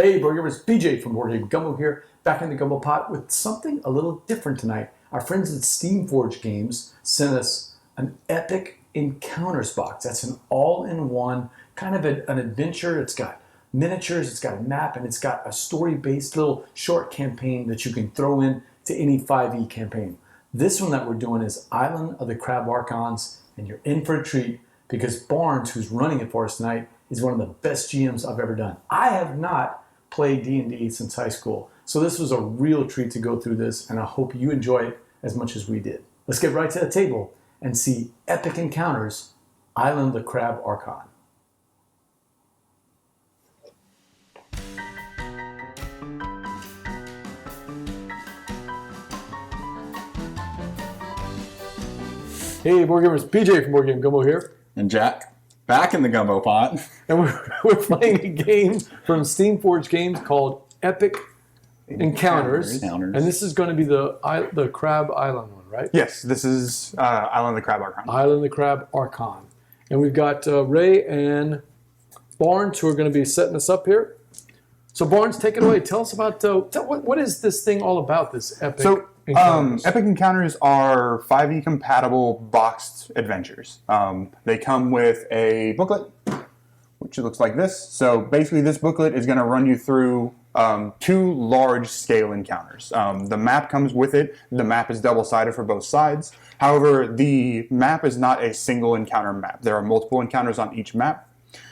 Hey, board gamers, BJ from Game Gumbo here, back in the Gumbo Pot with something a little different tonight. Our friends at SteamForged Games sent us an epic encounters box. That's an all-in-one kind of an adventure. It's got miniatures, it's got a map, and it's got a story-based little short campaign that you can throw in to any 5e campaign. This one that we're doing is Island of the Crab Archons, and you're in for a treat because Barnes, who's running it for us tonight, is one of the best GMs I've ever done. I have not played D&D since high school, so this was a real treat to go through this, and I hope you enjoy it as much as we did. Let's get right to the table and see Epic Encounters, Island of the Crab Archon. Hey, board gamers, BJ from Game Gumbo here. And Jack, back in the Gumbo Pot. And we're playing a game from SteamForged Games called Epic Encounters. And this is going to be the Crab Island one, right? Yes, this is Island of the Crab Archon. Island of the Crab Archon. And we've got Ray and Barnes who are going to be setting us up here. So Barnes, take it away. Tell us about, what is this thing all about, this Epic Encounters? Epic Encounters are 5e compatible boxed adventures. They come with a booklet, which looks like this. So basically this booklet is going to run you through 2 large scale encounters. The map comes with it. The map is double-sided for both sides. However, the map is not a single encounter map. There are multiple encounters on each map.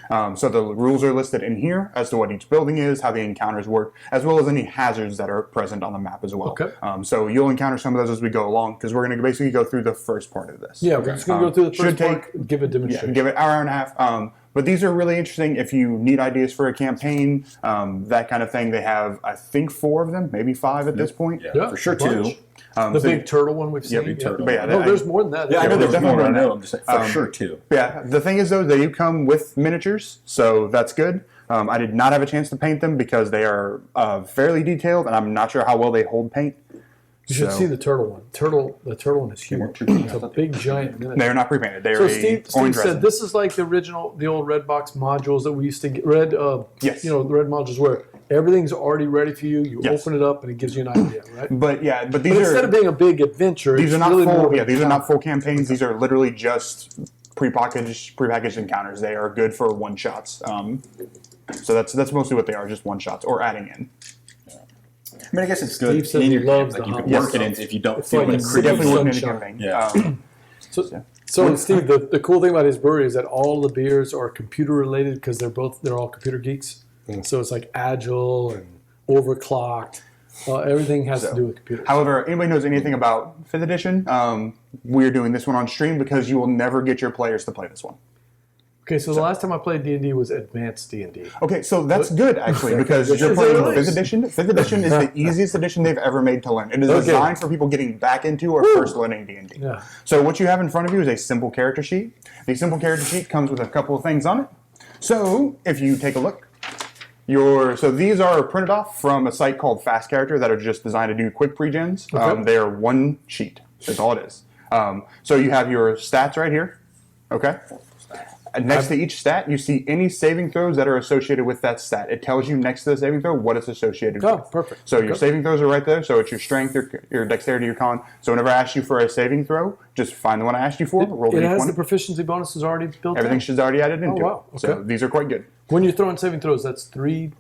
So the rules are listed in here as to what each building is, how the encounters work, as well as any hazards that are present on the map as well. Okay. So you'll encounter some of those as we go along, because we're going to basically go through the first part of this. Yeah, we're just going to go through the first part, give a demonstration. Yeah, give it an hour and a half. But these are really interesting if you need ideas for a campaign, that kind of thing. They have, I think, 4 of them, maybe 5 at this point. Yeah, for sure 2. The big turtle one we've seen. Big turtle. But yeah, no, there's more than that. Yeah, I know there's more. I know. I'm just saying, for sure 2. Yeah, the thing is, though, they do come with miniatures, so that's good. I did not have a chance to paint them because they are fairly detailed, and I'm not sure how well they hold paint. You should see the turtle one. The turtle one is huge. It's a big, giant miniature. They're not pre-painted. They're so Steve orange said resin. this is like the old Redbox modules that we used to get. Yes. The red modules where everything's already ready for you. You Yes. open it up and it gives you an idea, right? But these But are instead of being a big adventure, these are not really full. more Yeah, these are not full campaigns. These are literally just prepackaged encounters. They are good for one shots. So that's mostly what they are, just one shots or adding in. I mean, I guess it's good. Steve said he loves like the you hot can work it stuff. in if you don't It's feel like like a creating Definitely working in a sunshine. campaign. Yeah. So Steve, the cool thing about his brewery is that all the beers are computer related because they're all computer geeks. So it's like agile and overclocked. Everything has to do with computers. However, anybody knows anything about 5th edition, we're doing this one on stream because you will never get your players to play this one. Okay, so the last time I played D&D was Advanced D&D. Okay, so that's good actually because you're playing 5th edition. 5th edition is the easiest edition they've ever made to learn. It is designed for people getting back into or first learning D&D. Yeah. So what you have in front of you is a simple character sheet. The simple character sheet comes with a couple of things on it. So if you take a look, so these are printed off from a site called Fast Character that are just designed to do quick pre-gens. Okay. They are one sheet. That's all it is. So you have your stats right here. Okay. Next to each stat, you see any saving throws that are associated with that stat. It tells you next to the saving throw what it's associated with. Oh, perfect. So your saving throws are right there. So it's your strength, your dexterity, your con. So whenever I ask you for a saving throw, just find the one I asked you for, roll the It has d20. the proficiency bonuses already built Everything in? should already added into wow. it. So Okay. these are quite good. When you're throwing saving throws, that's 3...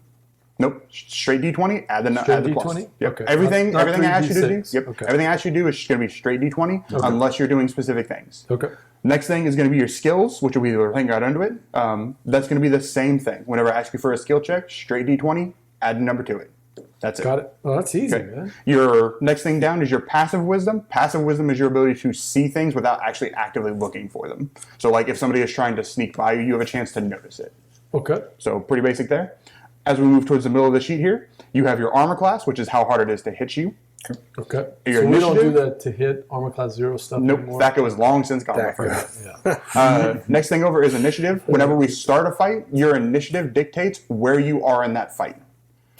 Nope, straight d20. Add the plus. D20? Yep. Okay. Everything Not I ask you to do. 3d6. Yep. Okay. Everything I ask you to do is going to be straight d20 unless you're doing specific things. Okay. Next thing is going to be your skills, which will be the thing right under it. That's going to be the same thing. Whenever I ask you for a skill check, straight d20, add a number to it. That's it. Got it. Well, that's easy, man. Your next thing down is your passive wisdom. Passive wisdom is your ability to see things without actually actively looking for them. So like if somebody is trying to sneak by you, you have a chance to notice it. Okay. So pretty basic there. As we move towards the middle of the sheet here, you have your armor class, which is how hard it is to hit you. Okay. Your So we don't do initiative? that to hit armor class 0 stuff Nope, anymore? that goes long since gone. my friend. Next thing over is initiative. Whenever we start a fight, your initiative dictates where you are in that fight.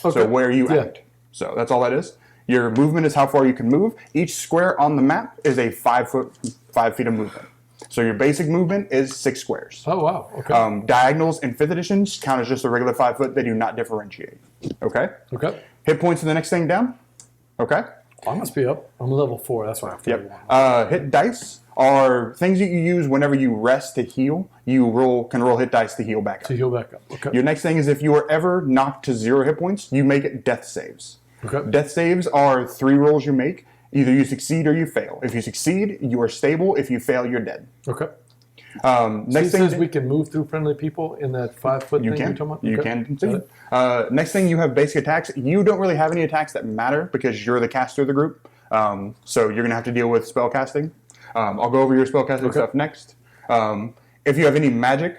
Okay. So where you act. So that's all that is. Your movement is how far you can move. Each square on the map is a 5 feet of movement. So your basic movement is 6 squares. Oh, wow. Okay. Diagonals in 5th edition count as just a regular 5 foot. They do not differentiate. Okay. Okay. Hit points are the next thing down. Okay. I must be up. I'm level 4. That's why I have to. Hit dice are things that you use whenever you rest to heal. You can roll hit dice to heal back up. To heal back up. Okay. Your next thing is if you are ever knocked to 0 hit points, you make it death saves. Okay. Death saves are 3 rolls you make. Either you succeed or you fail. If you succeed, you are stable. If you fail, you're dead. Okay. Next So thing says we can move through friendly people in that 5-foot you thing can. you're talking about? You Okay. can. Got it. Next thing, you have basic attacks. You don't really have any attacks that matter because you're the caster of the group. So you're going to have to deal with spell casting. I'll go over your spell casting stuff next. If you have any magic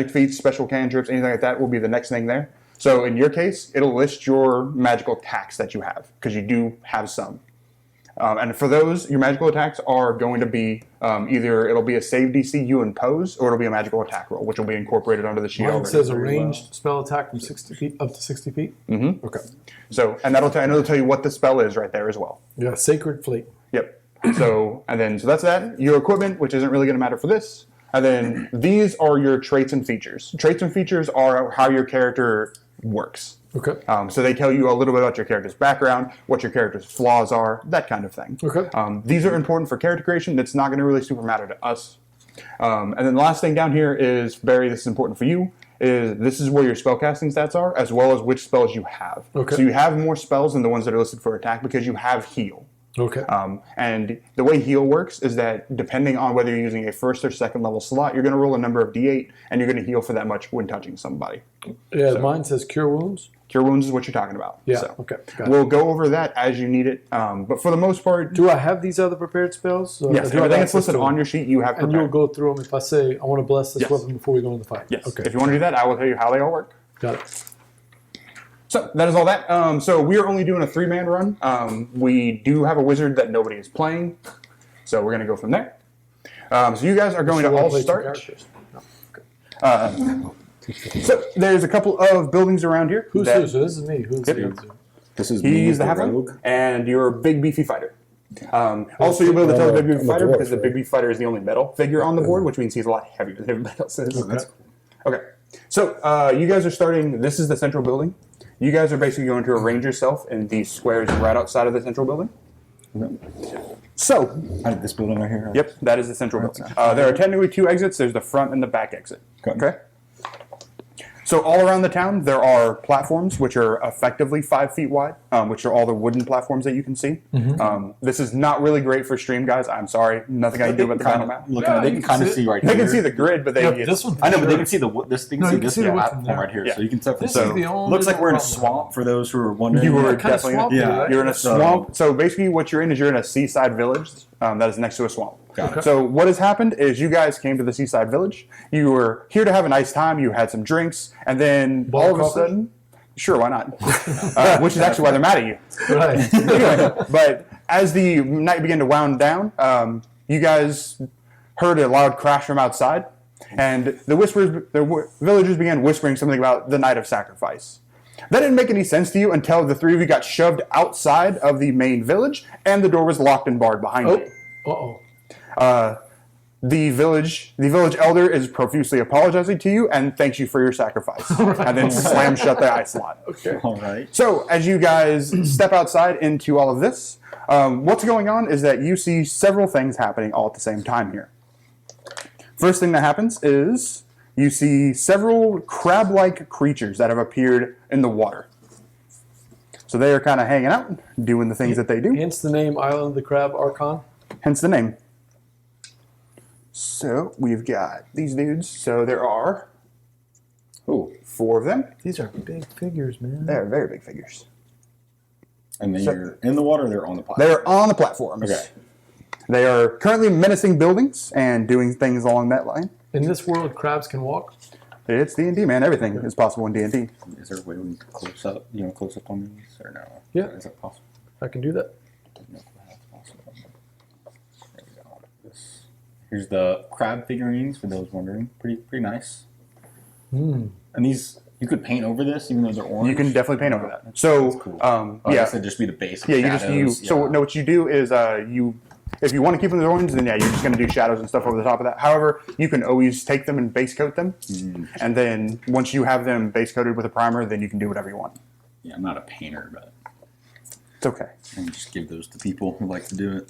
feats, special cantrips, anything like that will be the next thing there. So in your case, it'll list your magical attacks that you have because you do have some. And for those, your magical attacks are going to be either it'll be a save DC you impose, or it'll be a magical attack roll, which will be incorporated under the sheet. Mine already. says a ranged spell attack from 60 feet up to 60 feet. Mm-hmm. Okay. So, and that'll tell you what the spell is right there as well. Yeah, Sacred Fleet. Yep. So that's that. Your equipment, which isn't really going to matter for this. And then these are your traits and features. Traits and features are how your character works. Okay. So they tell you a little bit about your character's background, what your character's flaws are, that kind of thing. Okay. These are important for character creation. That's not going to really super matter to us. And then the last thing down here is, Barry, this is important for you, this is where your spellcasting stats are, as well as which spells you have. Okay. So you have more spells than the ones that are listed for attack because you have heal. Okay. And the way heal works is that depending on whether you're using a first or second level slot, you're going to roll a number of d8, and you're going to heal for that much when touching somebody. Yeah, mine says Cure Wounds. Cure wounds is what you're talking about. Yeah, So okay. Got it. we'll go over that as you need it. But for the most part, Do I have these other prepared spells? Or yes, do I have everything that's access listed to on them? your sheet you have And prepared. you'll go through them if I say, I want to bless this Yes. weapon before we go into the fight. Yes. Okay. If you want to do that, I will tell you how they all work. Got it. So that is all that. So we are only doing a 3-man run. We do have a wizard that nobody is playing, so we're going to go from there. So you guys are going to all start. No. Okay. So there's a couple of buildings around here. Who's that- who? So this is me. Who's who? This is me, He's the the halfling, rogue. and you're a big beefy fighter. Also, you'll be able to tell the big beefy I'm a fighter dwarf, because the right? big beefy fighter is the only metal figure on the board, which means he's a lot heavier than everybody else is. Okay. Okay, so you guys are starting. This is the central building. You guys are basically going to arrange yourself in these squares right outside of the central building. So, This building right here. yep, that is the central building. There are technically 2 exits. There's the front and the back exit. Okay. So all around the town, there are platforms which are effectively 5 feet wide, which are all the wooden platforms that you can see. This is not really great for stream, guys. I'm sorry. Nothing I can do about the final map. Looking at, they can kind of see right They here. can see the grid, but they Yeah, this one. I know, but they can see this. They can No, see you can this see the wood from platform there. right here, Yeah. so you can definitely. This So is the only looks like we're in a problem. swamp. For those who are wondering, You were Kind of definitely swampy, yeah. right? You're in a So- swamp. So basically, what you're in is you're in a seaside village that is next to a swamp. Got it. So what has happened is you guys came to the seaside village. You were here to have a nice time. You had some drinks, and then all of a coffers? sudden, sure, why not? Which is actually why they're mad at you. Right. Anyway, but as the night began to wound down, you guys heard a loud crash from outside, and the villagers began whispering something about the night of sacrifice. That didn't make any sense to you until the 3 of you got shoved outside of the main village, and the door was locked and barred behind Oh. you. Uh-oh. The village elder is profusely apologizing to you and thanks you for your sacrifice, and then slams shut the eye slot. Okay. all right. So as you guys step outside into all of this, what's going on is that you see several things happening all at the same time here. First thing that happens is you see several crab-like creatures that have appeared in the water. So they are kind of hanging out, doing the things that they do, Hence the name Island of the Crab Archon. hence the name. So we've got these dudes. So there are 4 of them. These are big figures, man. They're very big figures. And then So- you're in the water. They're on the platform. They're on the platforms. Okay. They are currently menacing buildings and doing things along that line. In this world, crabs can walk. It's D&D, man. Everything is possible in D&D. Is there a way we can close up? Close up on these or no? Yeah. Is that possible? I can do that. I don't know if that's possible. There we go. Here's the crab figurines for those wondering. Pretty nice. Hmm. And these you could paint over this, even though they're orange. You can definitely paint over that. So, That's cool. I yeah. guess it'd just be the basic. Yeah, shadows. So no, what you do is you If you want to keep them as orange, then yeah, you're just going to do shadows and stuff over the top of that. However, you can always take them and base coat them. And then once you have them base coated with a primer, then you can do whatever you want. Yeah, I'm not a painter, but it's okay. I can just give those to people who like to do it.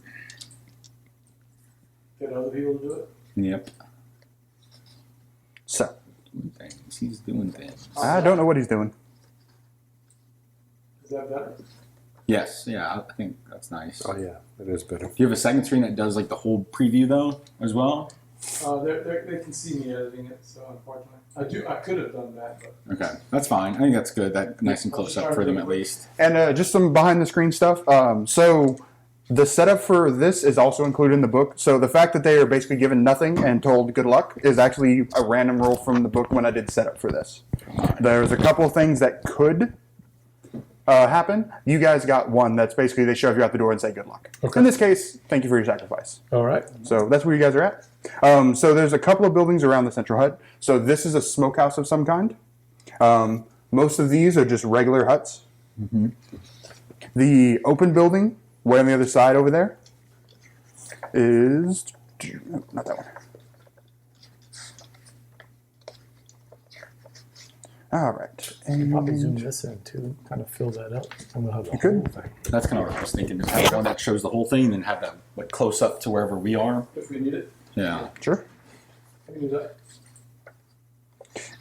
Get other people to do it? Yep. So, Things. He's doing things. I don't know what he's doing. Is that better? Yes, yeah, I think that's nice. Oh yeah, it is better. Do you have a second screen that does like the whole preview though, as well? They can see me editing it, so unfortunately. I could have done that, but... Okay, that's fine. I think that's good. That nice and close up for them at least. And just some behind the screen stuff. So the setup for this is also included in the book. So the fact that they are basically given nothing and told good luck is actually a random roll from the book when I did setup for this. There's a couple of things that could happen. You guys got one that's basically they shove you out the door and say good luck. Okay. In this case, thank you for your sacrifice. All right. So that's where you guys are at. So there's a couple of buildings around the central hut. So this is a smokehouse of some kind. Most of these are just regular huts. The open building, way on the other side over there, is not that one. All right. And probably zoom this in too, kind of fill that up. I'm gonna have the could. whole thing. That's kind of what I was thinking. Just have one that shows the whole thing, and then have that like close up to wherever we are. If we need it, Yeah. Sure. we can do that.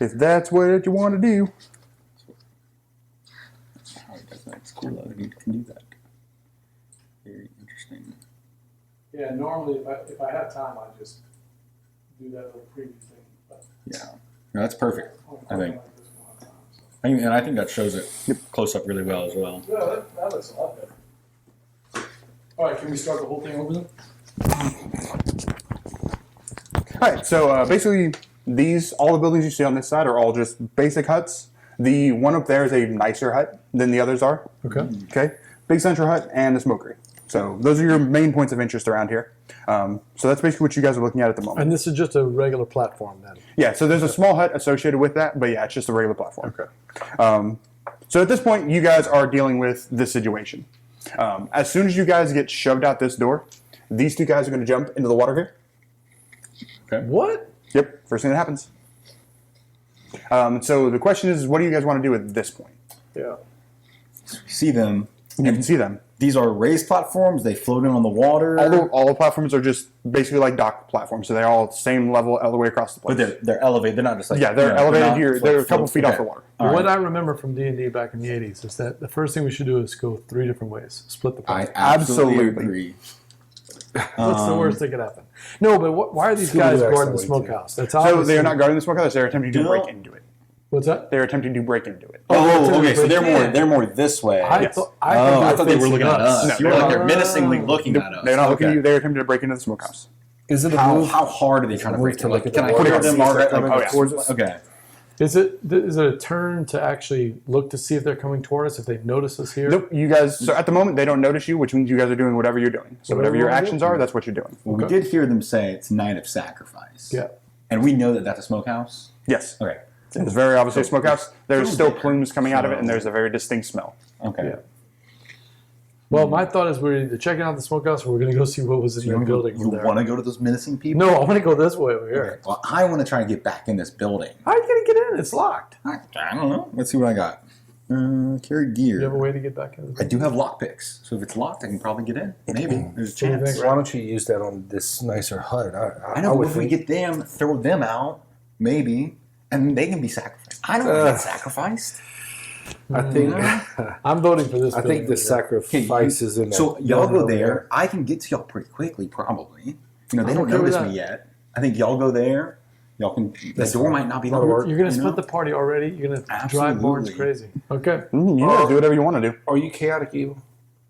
If that's what you want to do. How he does that. It's cool though. He can do that. Very interesting. Yeah, normally if I have time, I just do that little preview thing. But Yeah. No, that's perfect. I think. like this one at a time, so. And I think that shows it close up really well as well. Yeah, that looks a lot better. All right, can we start the whole thing over then? All right. So basically, all the buildings you see on this side are all just basic huts. The one up there is a nicer hut than the others are. Okay. Okay. Big central hut and a smokery. So those are your main points of interest around here. So that's basically what you guys are looking at the moment. And this is just a regular platform then. Yeah, so there's a small hut associated with that, but yeah, it's just a regular platform. Okay. So at this point, you guys are dealing with this situation. As soon as you guys get shoved out this door, these two guys are going to jump into the water here. Okay. What? Yep, first thing that happens. So the question is, what do you guys want to do at this point? Yeah. See them. You can see them. These are raised platforms. They float in on the water. All the platforms are just basically like dock platforms, so they're all same level all the way across the place. But they're elevated. They're not just like they're elevated here. They're a couple feet off the water. All What right. I remember from D&D back in the 80s is that the first thing we should do is go 3 different ways. Split the I party. absolutely Absolutely. agree. What's the worst that could happen? No, but why are these Scooby guys Doo guarding the acts that way, too. smokehouse? That's So obviously, they are not guarding the smokehouse. They're attempting to No. break into it. What's that? They're attempting to break into it. Oh, okay. So break in. they're more this way. I Yes. thought, I thought they were facing looking at us. No, you were they're like they're not. menacingly looking at us. They're not looking at Okay. you. They're attempting to break into the smokehouse. Is it a How move? hard are they trying to Move break to in? look Like, at can the I water hear and them see if they're already? coming Like, towards us? Okay. Is it a turn to actually look to see if they're coming toward us, if they notice us here? Nope. You guys. So at the moment, they don't notice you, which means you guys are doing whatever you're doing. So whatever your Whatever we're actions doing. are, that's what you're doing. Well, we did hear them say it's Night of Sacrifice. Yeah. And we know that that's a smokehouse. Yes. Okay. It's very obviously a smokehouse. There's Who's still there? plumes coming out of it, and there's a very distinct smell. Okay. Yeah. Well, my thought is we're either checking out the smokehouse or we're going to go see what was in You the building. You over there. want to go to those menacing people? No, I want to go this way over here. Okay. Well, I want to try and get back in this building. How are you going to get in? It's locked. I don't know. Let's see what I got. Carry gear. Do you have a way to get back in? I do have lockpicks, so if it's locked, I can probably get in. Maybe there's a What do you chance. think? Why don't you use that on this nicer hut? I know. would If we think- get them, throw them out, maybe, and they can be sacrificed. I don't want to get sacrificed. I think. I'm voting for this I building think the over here. sacrifice is in that. So y'all building go over there. I can get to y'all pretty quickly, probably. You know, they I'm don't okay with notice that. me yet. I think y'all go there. Y'all can. The That's door fine. might not be That'll locked. work. You're going to you split know? the party already? You're going to drive Absolutely. boards crazy. Okay. You guys do whatever you want to do. Are you chaotic evil?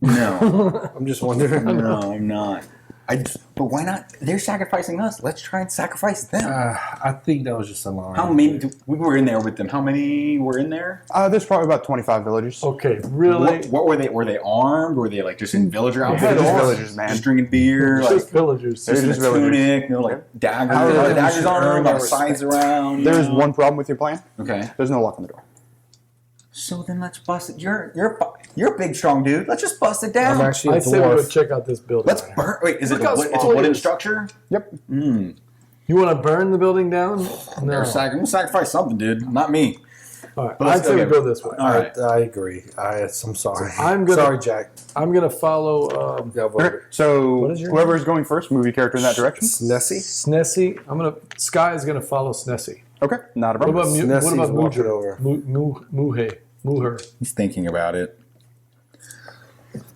No, I'm just wondering. no, I'm not. But why not? They're sacrificing us. Let's try and sacrifice them. I think that was just a line. How many? We were in there with them. How many were in there? There's probably about 25 villagers. Okay, really? What were they? Were they armed? Were they like just in villager outfits? had Just arms. villagers, man. Just drinking beer, It's like just villagers. They're just in just a villagers. tunic, you know, like daggers, How daggers they should on earn them, their got sides respect. around. you There's know? one problem with your plan. Okay. There's no lock on the door. So then let's bust it. You're a big, strong dude. Let's just bust it down. I'm actually a I'd say we go dwarf. check out this building. Let's right here. burn. Wait, is it Look how it's a small it wooden is. structure? Yep. Mm. You want to burn the building down? I'm No. gonna sacrifice something, dude. Not me. All right. But let's I'd say we go. go this way. All right. I agree. I'm sorry. I'm gonna- Sorry, Jack. I'm gonna follow Yeah, Okay, so What is your whoever is going first, move your character in that direction. Nessie. Snessie. Sky is gonna follow Snessie. Okay, not a What problem. about Snessie's what about walking Mujer? over. Muher. He's thinking about it.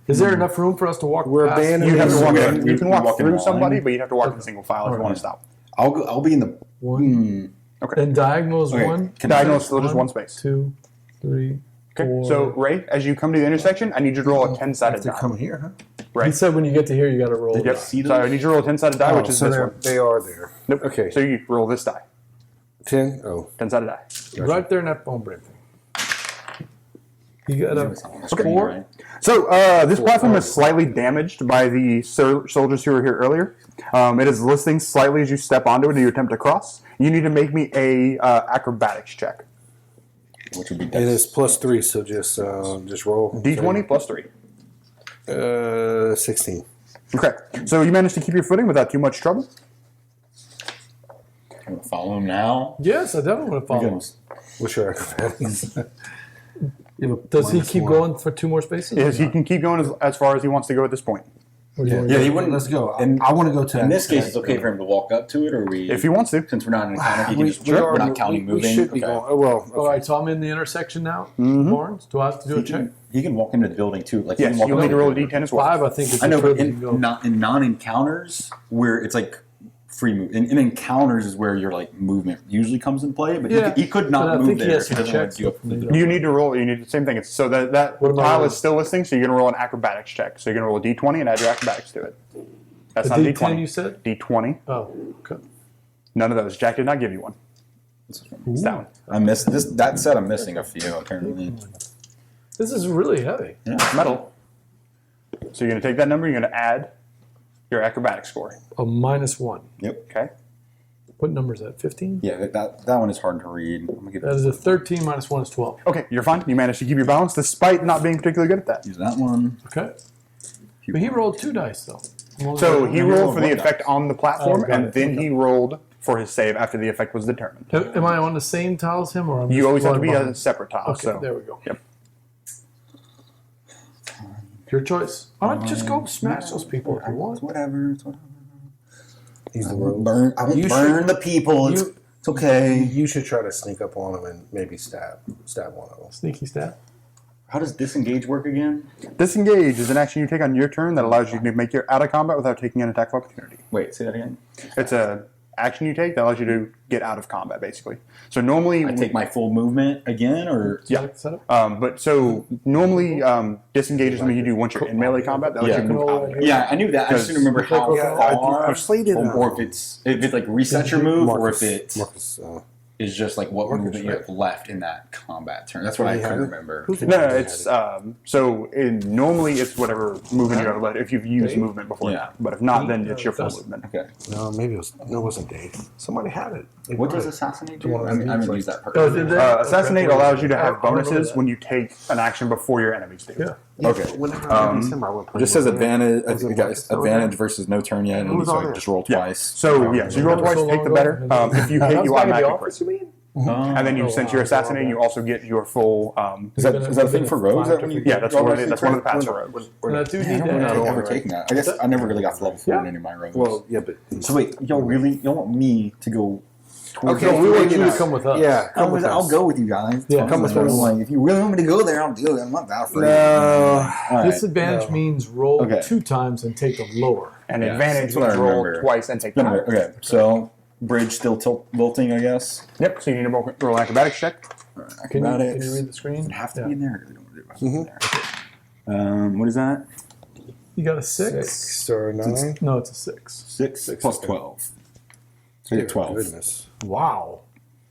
Is there enough room for us to walk? We're past? abandoning You have to walk. Yeah, You can walk walk in through line. somebody, but you have to walk in single file if you want to stop. I'll go. I'll be in the One. Okay. And diagonal is Okay. one, Diagonal is still just one space. 2, 3, Okay. 4. So Ray, as you come to the intersection, I need you to roll a 10-sided They die. come here, huh? Right. He said when you get to here, you got to roll. Yep. See So I need you to roll a 10-sided die, which is so this one. they are there. Nope. Okay. So you roll this die. 10? Oh. 10-sided die. Right there in that phone break thing. You got a screen, 4. right? So this platform is slightly damaged by the soldiers who were here earlier. It is listing slightly as you step onto it and you attempt to cross. You need to make me a acrobatics check. Which would be It is +3, so just roll. D20 plus 3. 16. Okay. So you managed to keep your footing without too much trouble. I'm gonna follow him now. Yes, I definitely want to follow him. Goodness. What's your acrobatics? Does he keep going for 2 more spaces? Yes, he can keep going as far as he wants to go at this point. Or do you Yeah. wanna Yeah, go- he wouldn't. Let's go. And I want to go to in that- this case, it's okay for him to walk up to it, or we. If he wants to. Since we're not in an encounter, he can just. We're not counting moving. We should be Okay. going. Oh, well, All okay. right, so I'm in the intersection now. Mm-hmm. Barnes, do I have to do a check? He can walk into the building too. Like he Yes, can walk you'll into need to the roll a building. D10 as well. 5, I think, is I know, the but furthest you can go. in non-encounters where it's like free move. In encounters is where your like movement usually comes in play. But Yeah, he could but I not move think he there has if he some doesn't want checks to do for me it. to- You need to roll. You need the same thing. So that What am I tile rolling? is still listing. So you're going to roll an acrobatics check. So you're going to roll a D20 and add your acrobatics to it. That's The not D10 D20. you said? D20. Oh, okay. None of those. Jack did not give you one. It's that one. I missed this. That said, I'm missing a few apparently. This is really heavy. Yeah. Metal. So you're going to take that number. You're going to add your acrobatic score. A -1. Yep. Okay. What number is that? 15? Yeah, that one is hard to read. I'm gonna give That is a 13 minus 1 is 12. Okay, you're fine. You managed to keep your balance despite not being particularly good at that. use that one. Okay. But he rolled 2 dice, though. So he he rolled rolled for the one effect on the platform, Oh, got and it. then he rolled for his save after the effect was determined. Am I on the same tile as him, or I'm You just always have to be going a behind? separate tile. Okay, so there we go. Yep. Your choice. All right, just go smash those people if you want. Whatever. It's whatever. He's the I won't rogue. burn. I won't You burn the people. It's okay. You should try to sneak up on him and maybe stab one of them. Sneaky stab. How does disengage work again? Disengage is an action you take on your turn that allows you to make your out of combat without taking an attack of opportunity. Wait, say that again. It's a action you take that allows you to get out of combat, basically. So normally, I take my full movement again, or Yeah. Setup? but so normally disengage is something you do once you're in melee combat. That lets Yeah. you move out of it. yeah, I knew that. I just didn't remember how Yeah, far, I've played it. or if it like resets your move, or if it Marcus, is just like what Marcus, movement you have left in that combat turn. That's what I couldn't remember. No, it's so normally it's whatever movement you have left if you've used movement before Yeah. that. But if not, then it's your full movement. Okay. no, maybe it wasn't Dave. Somebody had it. They What brought does it. assassinate do? One of I mean, I these, haven't like- used that Oh, purpose. did they? Assassinate Okay. allows you to I have remember bonuses that. when you take an action before your enemies do. Yeah. Yeah, Okay. whenever I released him, I would play It just says with him. advantage. I Was think it it got Marcus still advantage there? versus no turn yet, Who and was so on I there? just roll Yeah. twice. So yeah, so you roll twice, So take long the better. ago. If you hit, you automatically crit. You mean? And then you, Oh, since wow. you're assassinating, you also get your full. Is that a thing for rogues? That when you Yeah, that's one of the paths for rogues. And I do I need don't to remember add- ever taking that. I guess I never really got to level 4 in any of my rogues. Well, yeah, but so wait, y'all want me to go? Towards Okay, No, we want maybe you to not. come with us. yeah, come with I'll us. go with you guys. Yeah, come with I'm us. like, if you really want me to go there, I'll do it. I'm not that afraid. No. All right. Disadvantage means roll Okay. 2 times and take the lower. And Yeah, advantage that's what I is roll remember. twice and take the Anyway, higher. okay, so bridge still tilting, I guess. Yep. So you need to roll an acrobatics check. Can you Acrobatics. read the screen? Does it have to Yeah. be in there? Or don't it have to be in there? What is that? You got a 6? 6 or 9. No, it's a 6. 6 plus 12. So you get 12. Goodness. Wow.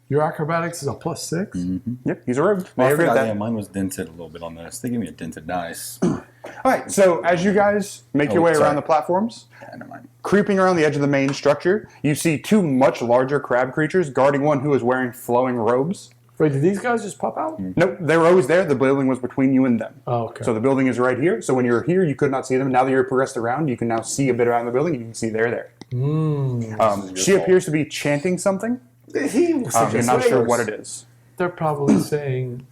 Your acrobatics is a +6? Yep. He's a rogue. Well, I You're good at forgot, that. yeah, mine was dented a little bit on this. They gave me a dented dice. All right. So as you guys make your way sorry. around the platforms, Yeah, never mind. creeping around the edge of the main structure, you see 2 much larger crab creatures guarding one who is wearing flowing robes. Wait, did these guys just pop out? Nope, they were always there. The building was between you and them. Oh, okay. So the building is right here. So when you're here, you could not see them. Now that you're progressed around, you can now see a bit around the building. You can see they're there. She appears to be chanting something. He was You're not sure what it is. They're probably saying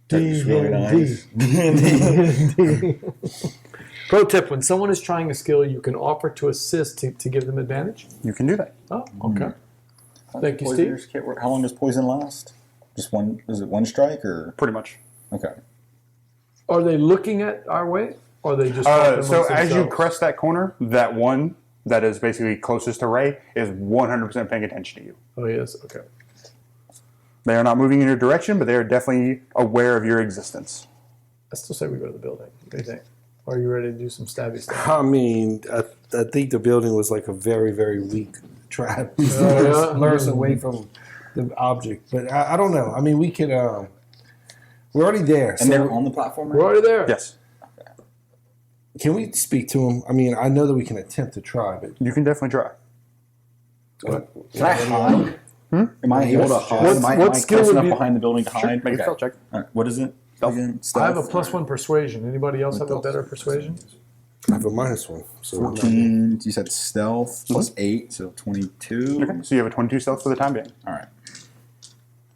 That's really nice. D. Pro tip: when someone is trying a skill, you can offer to assist to give them advantage. You can do that. Oh, okay. Thank you, Steve. Steve. How long does poison last? Just one? Is it one strike or? Pretty much. Okay. Are they looking at our way, or are they just? talking So amongst as you themselves? crest that corner, that one that is basically closest to Ray is 100% paying attention to you. Oh yes. Okay. They are not moving in your direction, but they are definitely aware of your existence. I still say we go to the building. What do you think? Or are you ready to do some stabby stuff? I mean, I think the building was like a very, very weak trap. yeah? Lure us away from the object. But I don't know. I mean, we could. We're already there. And they're on the platform. We're already there. Yes. Can we speak to him? I mean, I know that we can attempt to try, but You can definitely try. Can I hide? Am I able to hide? What- Am I what skill close would enough be- behind the building to Sure, hide? make a stealth check. All right. What is it? Again, I have a stealth? +1 persuasion. Anybody else have a better persuasion? I have a -1. So 14. You said stealth plus 8, so 22. Okay, so you have a 22 stealth for the time being. All right.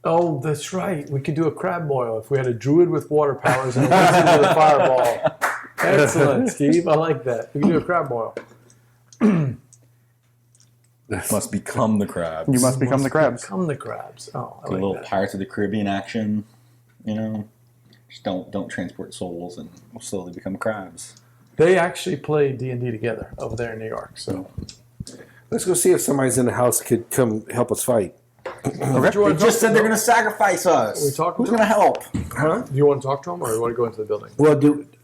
Oh, that's right. We could do a crab boil if we had a druid with water powers and a wizard with a fireball. Excellent, Steve. I like that. We can do a crab boil. Must become the crabs. You must become the crabs. Become the crabs. Oh, I a like little that. Pirates of the Caribbean action. You know, just don't transport souls, and we'll slowly become crabs. They actually play D&D together over there in New York. So let's go see if somebody's in the house could come help us fight. Okay. you want They just said they're going to sacrifice us. we talking Who's to going to help? Huh? Do you want to talk to them, or you want to go into the building? Well,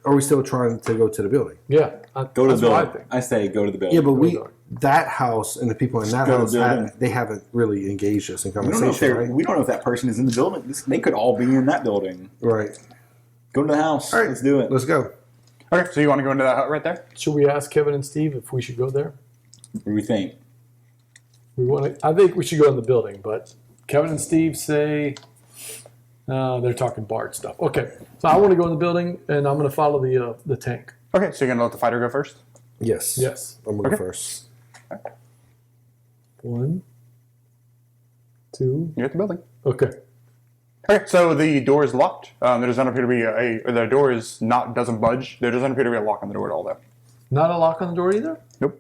are we still trying to go to the building? Yeah, Go to that's the what I building. think. I say go to the building. Yeah, but building. that house and the people in that Go to house the building. they haven't really engaged us in we don't know if conversation, right? we don't know if that person is in the building. They could all be in that building. Right. Go to the house. All right. Let's do it. Let's go. Okay, so you want to go into that hut right there? Should we ask Kevin and Steve if we should go there? What do we think? We want to. I think we should go in the building, but Kevin and Steve say they're talking Bard stuff. Okay, so I want to go in the building, and I'm going to follow the tank. Okay, so you're going to let the fighter go first? Yes. Yes. I'm going to Okay. go first. 1, 2. You're at the building. Okay. Okay, so the door is locked. There does not appear to be the door doesn't budge. There doesn't appear to be a lock on the door at all, though. Not a lock on the door either. Nope.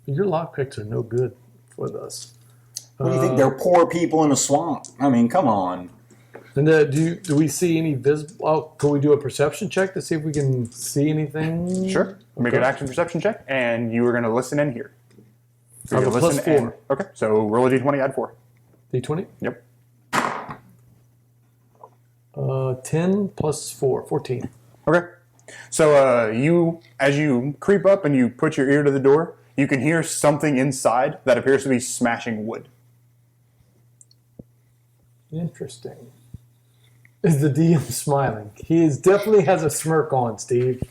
Your lock picks are no good for us. What do you think? They're poor people in a swamp. I mean, come on. And do we see any visible? Oh, can we do a perception check to see if we can see anything? Sure. Make an action perception check, and you are going to listen in here. So I have you're a gonna listen +4. Okay, so roll a d20, add 4. D20. Yep. 10 plus 4, 14. Okay. So as you creep up and you put your ear to the door, you can hear something inside that appears to be smashing wood. Interesting. Is the DM smiling? He definitely has a smirk on, Steve.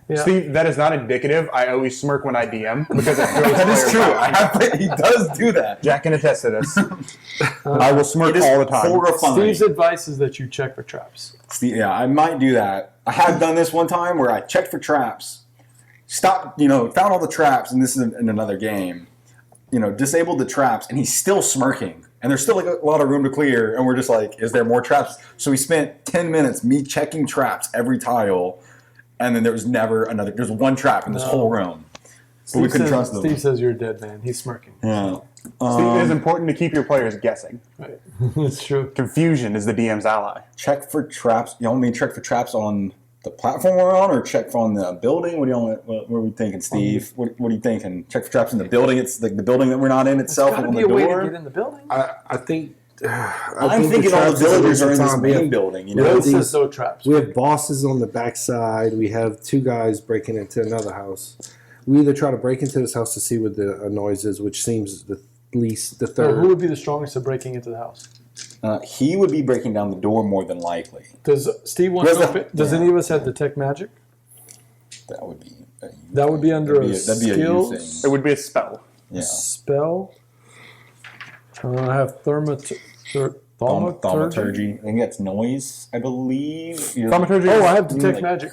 Yeah. Steve, that is not indicative. I always smirk when I DM because it throws That is player true. vibes. He does do that. Jack can attest to this. I will smirk It is all the time. horrifying. Steve's advice is that you check for traps. Yeah, I might do that. I have done this one time where I checked for traps, stopped, found all the traps, and this is in another game. Disabled the traps, and he's still smirking. And there's still like a lot of room to clear, and we're just like, is there more traps? So we spent 10 minutes me checking traps every tile, and then there was never another. There's one trap in this whole room. But we couldn't trust them. Steve says you're a dead man. He's smirking. Yeah. Steve, it is important to keep your players guessing. Right. That's true. Confusion is the DM's ally. Check for traps. You want me to check for traps on the platform we're on, or check on the building? What are we thinking, Steve? What are you thinking? Check for traps in the building. It's the building that we're not in itself. Got to on be the a way door. to get in the building. I think. I'm thinking all the villagers are in this main building. Yeah, It these- says no traps. We have bosses on the backside. We have 2 guys breaking into another house. We either try to break into this house to see what the noise is, which seems the least, the So third. who would be the strongest at breaking into the house? He would be breaking down the door more than likely. Does Steve want Where's to the- open? Does any of us have detect magic? That would be. That would be under that'd be a you skills. thing. It would be a spell. Yeah. Spell. I have Thaumaturgy. I think that's noise, I believe. Thaumaturgy. Oh, I have detect magic.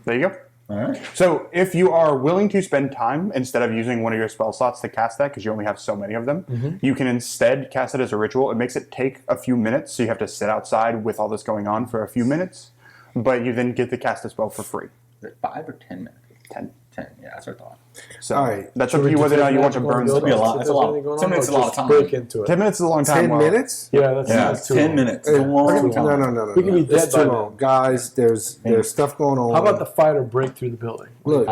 There you go. All right. So if you are willing to spend time, instead of using one of your spell slots to cast that, because you only have so many of them, you can instead cast it as a ritual. It makes it take a few minutes, so you have to sit outside with all this going on for a few minutes, but you then get to cast the spell for free. Is it 5 or 10 minutes? 10. 10, yeah, that's what I thought. So All right. that's up to you whether or not you want to burn That'd be a spells. lot. That's a lot. 10 minutes is a lot of time. Break into it. 10 minutes is a long time. 10 Well, minutes? Yeah, that's too 10 long. minutes. It's a long time. No. We can be dead It's too by long. then. Guys, there's stuff going on. How about the fighter break through the building? Look,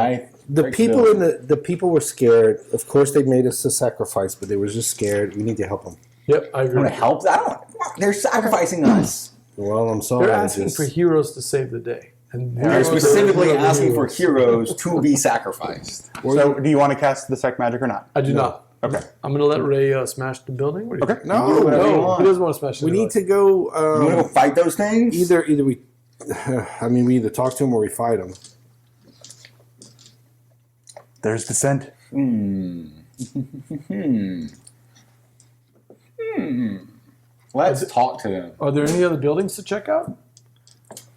the people the people were scared. Of course, they made us a sacrifice, but they were just scared. We need to help them. Yep, I agree. Want to help? I don't. They're sacrificing us. Well, I'm sorry. They're asking for heroes to save the day. And They're heroes specifically are asking for heroes. heroes to be sacrificed. So do you want to cast detect magic or not? I do not. Okay. I'm going to let Ray smash the building. What do you think? No, whatever you No, want. he doesn't want to smash the we building. need to go. You want to go fight those things? Either we. I mean, we either talk to them or we fight them. There's dissent. Let's talk to them. Are there any other buildings to check out?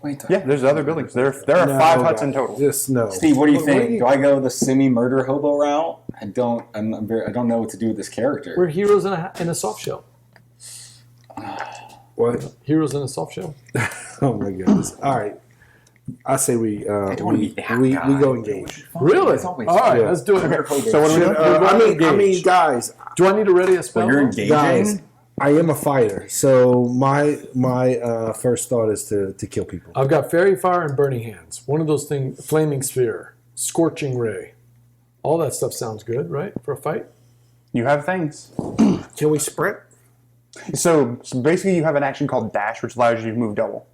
Wait, Yeah, there's other buildings. There are 5 huts in total. Just no. Steve, what do you What think? do you- Do I go the semi-murder hobo route? I don't know what to do with this character. We're heroes in a soft shell. What? Heroes in a soft shell. Oh my goodness! All right, I say we. I don't want to be that we guy. go engage. Really? It's always All right, yeah. let's do it. So what are we doing? I mean, guys, Do I need to ready a spell? When you're engaging, guys, I am a fighter, so my first thought is to kill people. I've got fairy fire and burning hands. One of those things, flaming sphere, scorching ray. All that stuff sounds good, right? For a fight? You have things. Can we sprint? So basically, you have an action called dash, which allows you to move double.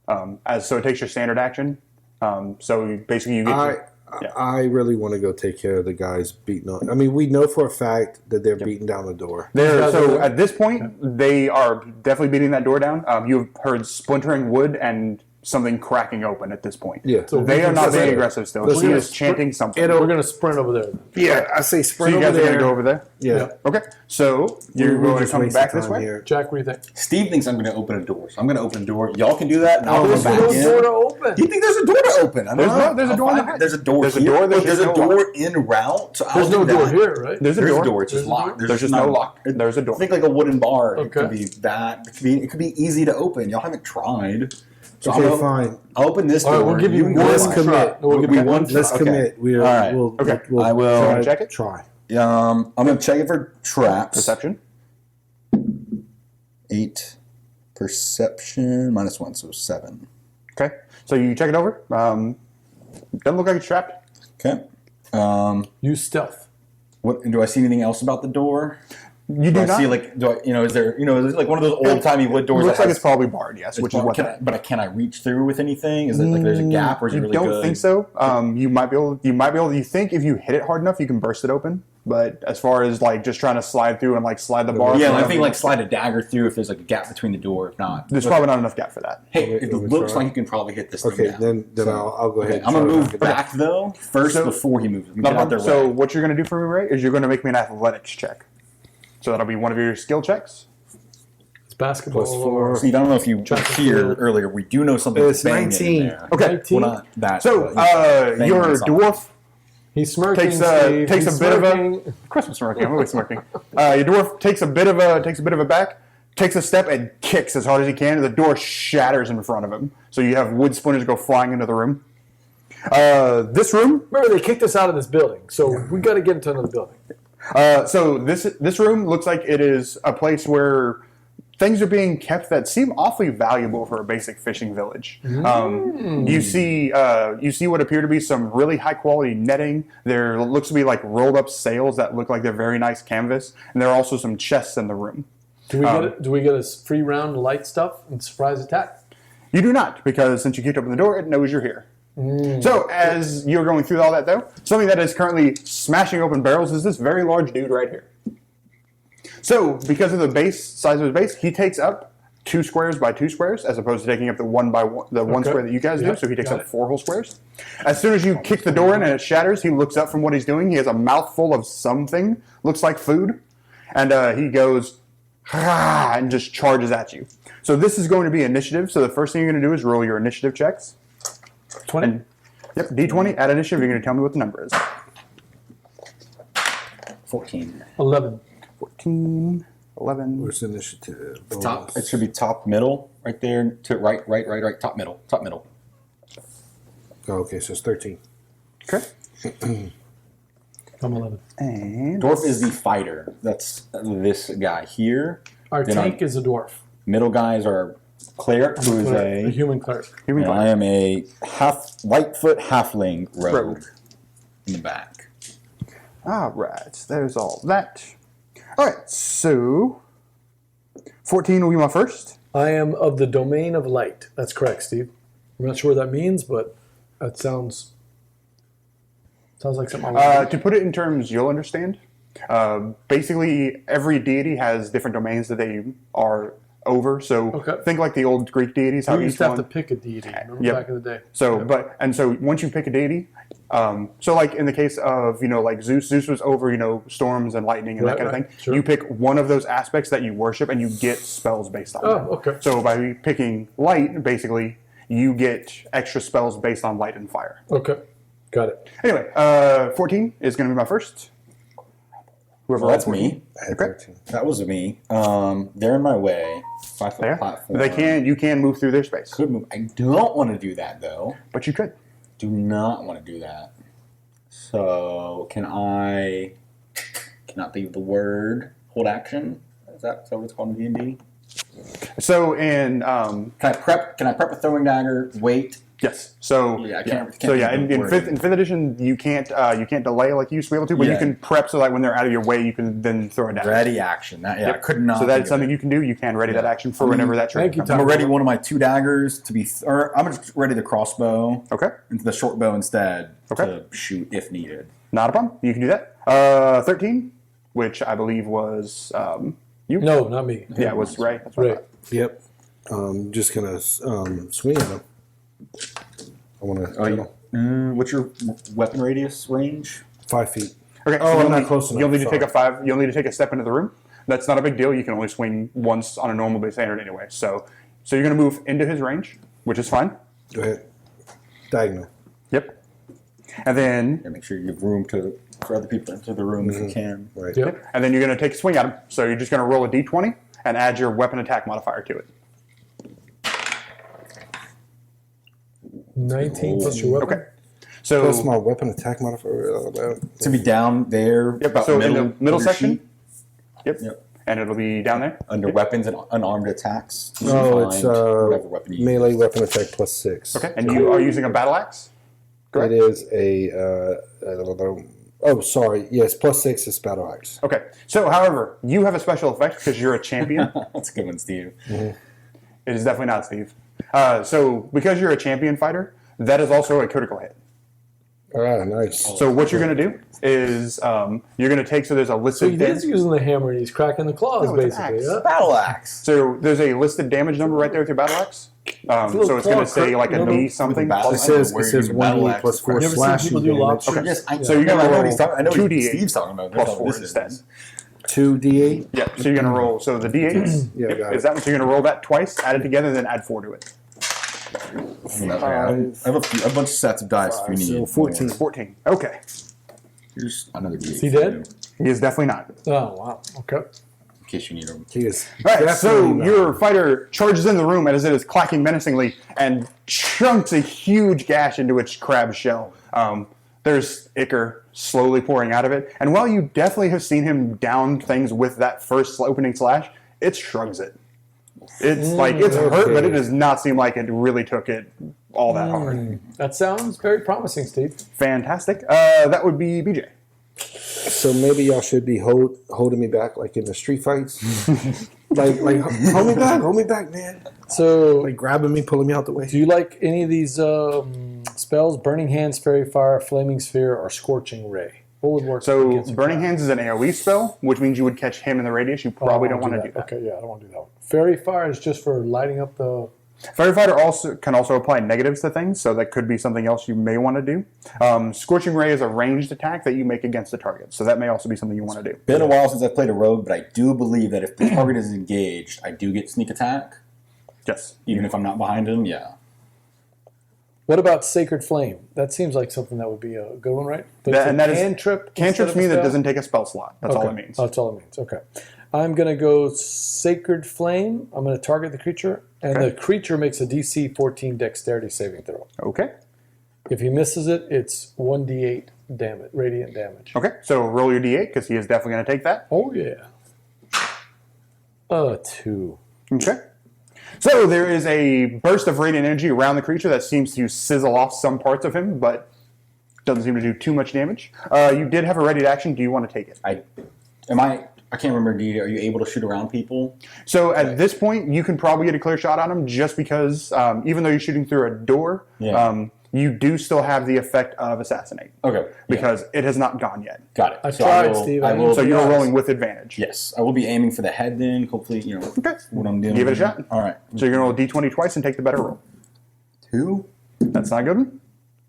So it takes your standard action. Basically you get. I really want to go take care of the guys beating on. I mean, we know for a fact that they're beating down the door. So at this point, they are definitely beating that door down. You've heard splintering wood and something cracking open at this point. Yeah. So They are not being Let's- aggressive still. let's He do is it. chanting something. We're going to sprint over there. Yeah, I say So sprint you guys over are going there. to go over there? Yeah. Okay. So you're We're going to just come wasting back this time way? here. Jack, what do you think? Steve thinks I'm going to open a door, so I'm going to open a door. Y'all can do that, and I'll There's come no back in. door to open. Do you think there's a door to open? I don't know. There's a I'll door in find the it. There's a door There's a here. door, there's There's a just no door en route. So There's I'll no do door that. here, right? There's a There's door. a door. It's just There's a door? locked. There's just not no a lock. There's a door. Think like a wooden bar. It Okay. could be that. It could be easy to open. Y'all haven't tried. So Okay, fine. I'll open this All door. right, we'll give you can one go Let's in. commit. No, we'll give We you want- Let's Okay. commit. All right. Okay. We'll I will- try. Check it. Try. I'm going to check it for traps. Perception. 8 perception -1, so 7. Okay. So you check it over. Doesn't look like it's trapped. Okay. Use stealth. What do I see anything else about the door? You Do do I not. see like is there is it like one of those old timey wood doors? Looks that like has- it's probably barred, yes, which is what can that. but can I reach through with anything? Is it like there's a gap or is it You really don't good? think so. You might be able. You think if you hit it hard enough, you can burst it open. But as far as like just trying to slide through and like slide the bar, Yeah, through, I think like slide a dagger through if there's like a gap between the door. If not, there's probably not enough gap for that. hey, Okay, it we looks try. like you can probably hit this Okay, thing down. then I'll go ahead. and I'm gonna try move to- back though first So- before he moves. Get out their So way. what you're going to do for me, Ray, is you're going to make me an athletics check. So that'll be one of your skill checks. It's basketball. +4. Steve, I don't know if you were Track and here field. earlier. We do know something. It's banging 19. In there. Okay. 19. Well, not that. So but, banging your on something. dwarf He's smirking. takes Steve. takes He's a bit of smirking. a. Of course I'm smirking. I'm always smirking. Your dwarf takes a bit of a back, takes a step, and kicks as hard as he can. And the door shatters in front of him. So you have wood splinters go flying into the room. This room. Remember, they kicked us out of this building, so we got to get into another building. So this room looks like it is a place where things are being kept that seem awfully valuable for a basic fishing village. You see what appear to be some really high quality netting. There looks to be like rolled up sails that look like they're very nice canvas, and there are also some chests in the room. Do we get a free round of light stuff and surprise attack? You do not, because since you kicked open the door, it knows you're here. So as you're going through all that, though, something that is currently smashing open barrels is this very large dude right here. So because of the size of his base, he takes up 2 squares by 2 squares, as opposed to taking up the one Okay. square that you guys do. Yeah, So he takes got up it. 4 whole squares. As soon as you kick the door in and it shatters, he looks up from what he's doing. He has a mouthful of something, looks like food, and he goes, and just charges at you. So this is going to be initiative. So the first thing you're going to do is roll your initiative checks. 20. And, yep, D20. Add initiative. You're going to tell me what the number is. 14. 11. 14, 11. Where's initiative? Top. It should be top middle, right there. To right. Top middle. Oh, okay, so it's 13. Okay. I'm 11. And Dwarf is the fighter. That's this guy here. Our Then tank is a dwarf. Middle guys are cleric, who is A a. human cleric. human And I am a Lightfoot halfling rogue in the back. All right, there's all that. All right, so 14 will be my first. I am of the domain of light. That's correct, Steve. I'm not sure what that means, but that sounds like something I would do. To put it in terms you'll understand, basically every deity has different domains that they are over. So Okay. think like the old Greek deities. How We used each to have one. to pick a deity. Remember Yep. back in the day? So, Yeah. so once you pick a deity, so like in the case of like Zeus was over storms and lightning and that Right, kind of right. thing. Sure. You pick one of those aspects that you worship, and you get spells based on Oh, that. okay. So by picking light, basically you get extra spells based on light and fire. Okay. Got it. Anyway, 14 is going to be my first. Whoever Well, that's rolled 14. me. I had Okay. 13. That was me. They're in my way. 5 foot There. platform. You can move through their space, Could move. I don't want to do that though. but you could. Do not want to do that. So can I? Cannot think of the word. Hold action. Is that what it's called in D&D? So in Can I prep? Can I prep a throwing dagger? Wait. yes, so Yeah, I can't so yeah, think of the in word. fifth edition you can't delay like you used to be able to, but you Yeah. can prep so that when they're out of your way, you can then throw it down. Ready action. That, yeah, I could not. So that's think of something it. you can do. You can ready that Yeah. action for whenever that trigger thank you, comes. I'm Tom. ready one of my 2 daggers to be. Or I'm just ready the crossbow Okay, into the short bow instead Okay. to shoot if needed. not a problem. You can do that. 13, which I believe was you. No, not me. Yeah, it was Ray. That's what I Right. thought. Yep. Just gonna swing at him. I want to. What's your weapon radius range? 5 feet. Okay, Oh, you'll I'm not need- close enough, You'll need to sorry. take a 5. You'll need to take a step into the room. That's not a big deal. You can only swing once on a normal base standard anyway. So you're going to move into his range, which is fine. Go ahead. Diagonal. Yep. And then Yeah, make sure you give room for other people into the room if you can. Right. Yep. And then you're going to take a swing at him. So you're just going to roll a d20 and add your weapon attack modifier to it. 19 plus your weapon. Okay. So Plus my weapon attack modifier. To be down there, yep. about So middle, in the middle of your section. sheet, Yep. Yep. And it'll be down there. under weapons and unarmed attacks. you Oh, it's find whatever weapon you melee weapon attack plus 6. Okay. And you are using a battle axe. Correct. It is a. Oh, sorry. Yes, plus 6 is battle axe. Okay. So, however, you have a special effect because you're a champion. That's a good one, Steve. It is definitely not Steve. So, because you're a champion fighter, that is also a critical hit. Ah, nice. So, what you're going to do is you're going to take, so there's a So listed he damage. is using the hammer and he's cracking the claws, No, it's an basically. axe. Yeah? Battle axe. So, there's a listed damage number right there with your battle axe. So, it's going to say like a Remember- knee something. battle It axe. says Where it you says can 1 battle d axe plus 4 You ever seen slashing people do damage. lobster? Okay, yes, So you're I gonna know roll what he's talking. I know what 2d8 Steve's talking about. plus That's 4 what this instead. is. 2d8. Yeah, so you're going to roll. So the d8s Yeah, I got is that one. So you're going to roll that twice, add it together, then add 4 to it. I have a bunch of sets of dice if you need. So 14. 14. Okay. Here's another D8. Is he dead? He is definitely not. Oh, wow. Okay. In case you need them. He is. All right, so definitely not. your fighter charges in the room as it is clacking menacingly and chunks a huge gash into its crab shell. There's ichor slowly pouring out of it, and while you definitely have seen him down things with that first opening slash, it shrugs it. It's like it's hurt, but it does not seem like it really took it all that hard. That sounds very promising, Steve. Fantastic. That would be BJ. So maybe y'all should be holding me back like in the street fights. like hold me back, man. So, Like grabbing me, pulling me out the way. do you like any of these spells? Burning Hands, Fairy Fire, Flaming Sphere, or Scorching Ray? What would work? So against Burning crab? Hands is an AoE spell, which means you would catch him in the radius. You Oh, probably I don't want to do that. Okay, yeah, I don't want to do that one. Fairy Fire is just for lighting up the Fairy Fighter can also apply negatives to things, so that could be something else you may want to do. Scorching Ray is a ranged attack that you make against a target, so that may also be something you want to do. Been a while since I played a rogue, but I do believe that if the target is engaged, I do get sneak attack, Yes. even if I'm not behind him. Yeah. What about Sacred Flame? That seems like something that would be a good one, right? But That is cantrip. cantrips mean that it doesn't take a spell slot. That's all it means. That's all it means. Okay. I'm going to go Sacred Flame. I'm going to target the creature, and the creature makes a DC 14 Dexterity saving throw. Okay. If he misses it, it's 1d8 damage, radiant damage. Okay. So roll your d8 because he is definitely going to take that. Oh yeah. 2. Okay. So there is a burst of radiant energy around the creature that seems to sizzle off some parts of him, but doesn't seem to do too much damage. You did have a ready action. Do you want to take it? I can't remember. Are you able to shoot around people? So at this point, you can probably get a clear shot on him just because even though you're shooting through a door, you do still have the effect of assassinate. Okay. Because it has not gone yet. Got it. I tried, Steve. I will, So you're rolling with advantage. yes, I will be aiming for the head then. Hopefully, Okay. what I'm doing. Give it a shot. All right. So you're going to roll d20 twice and take the better roll. 2, That's not a good one.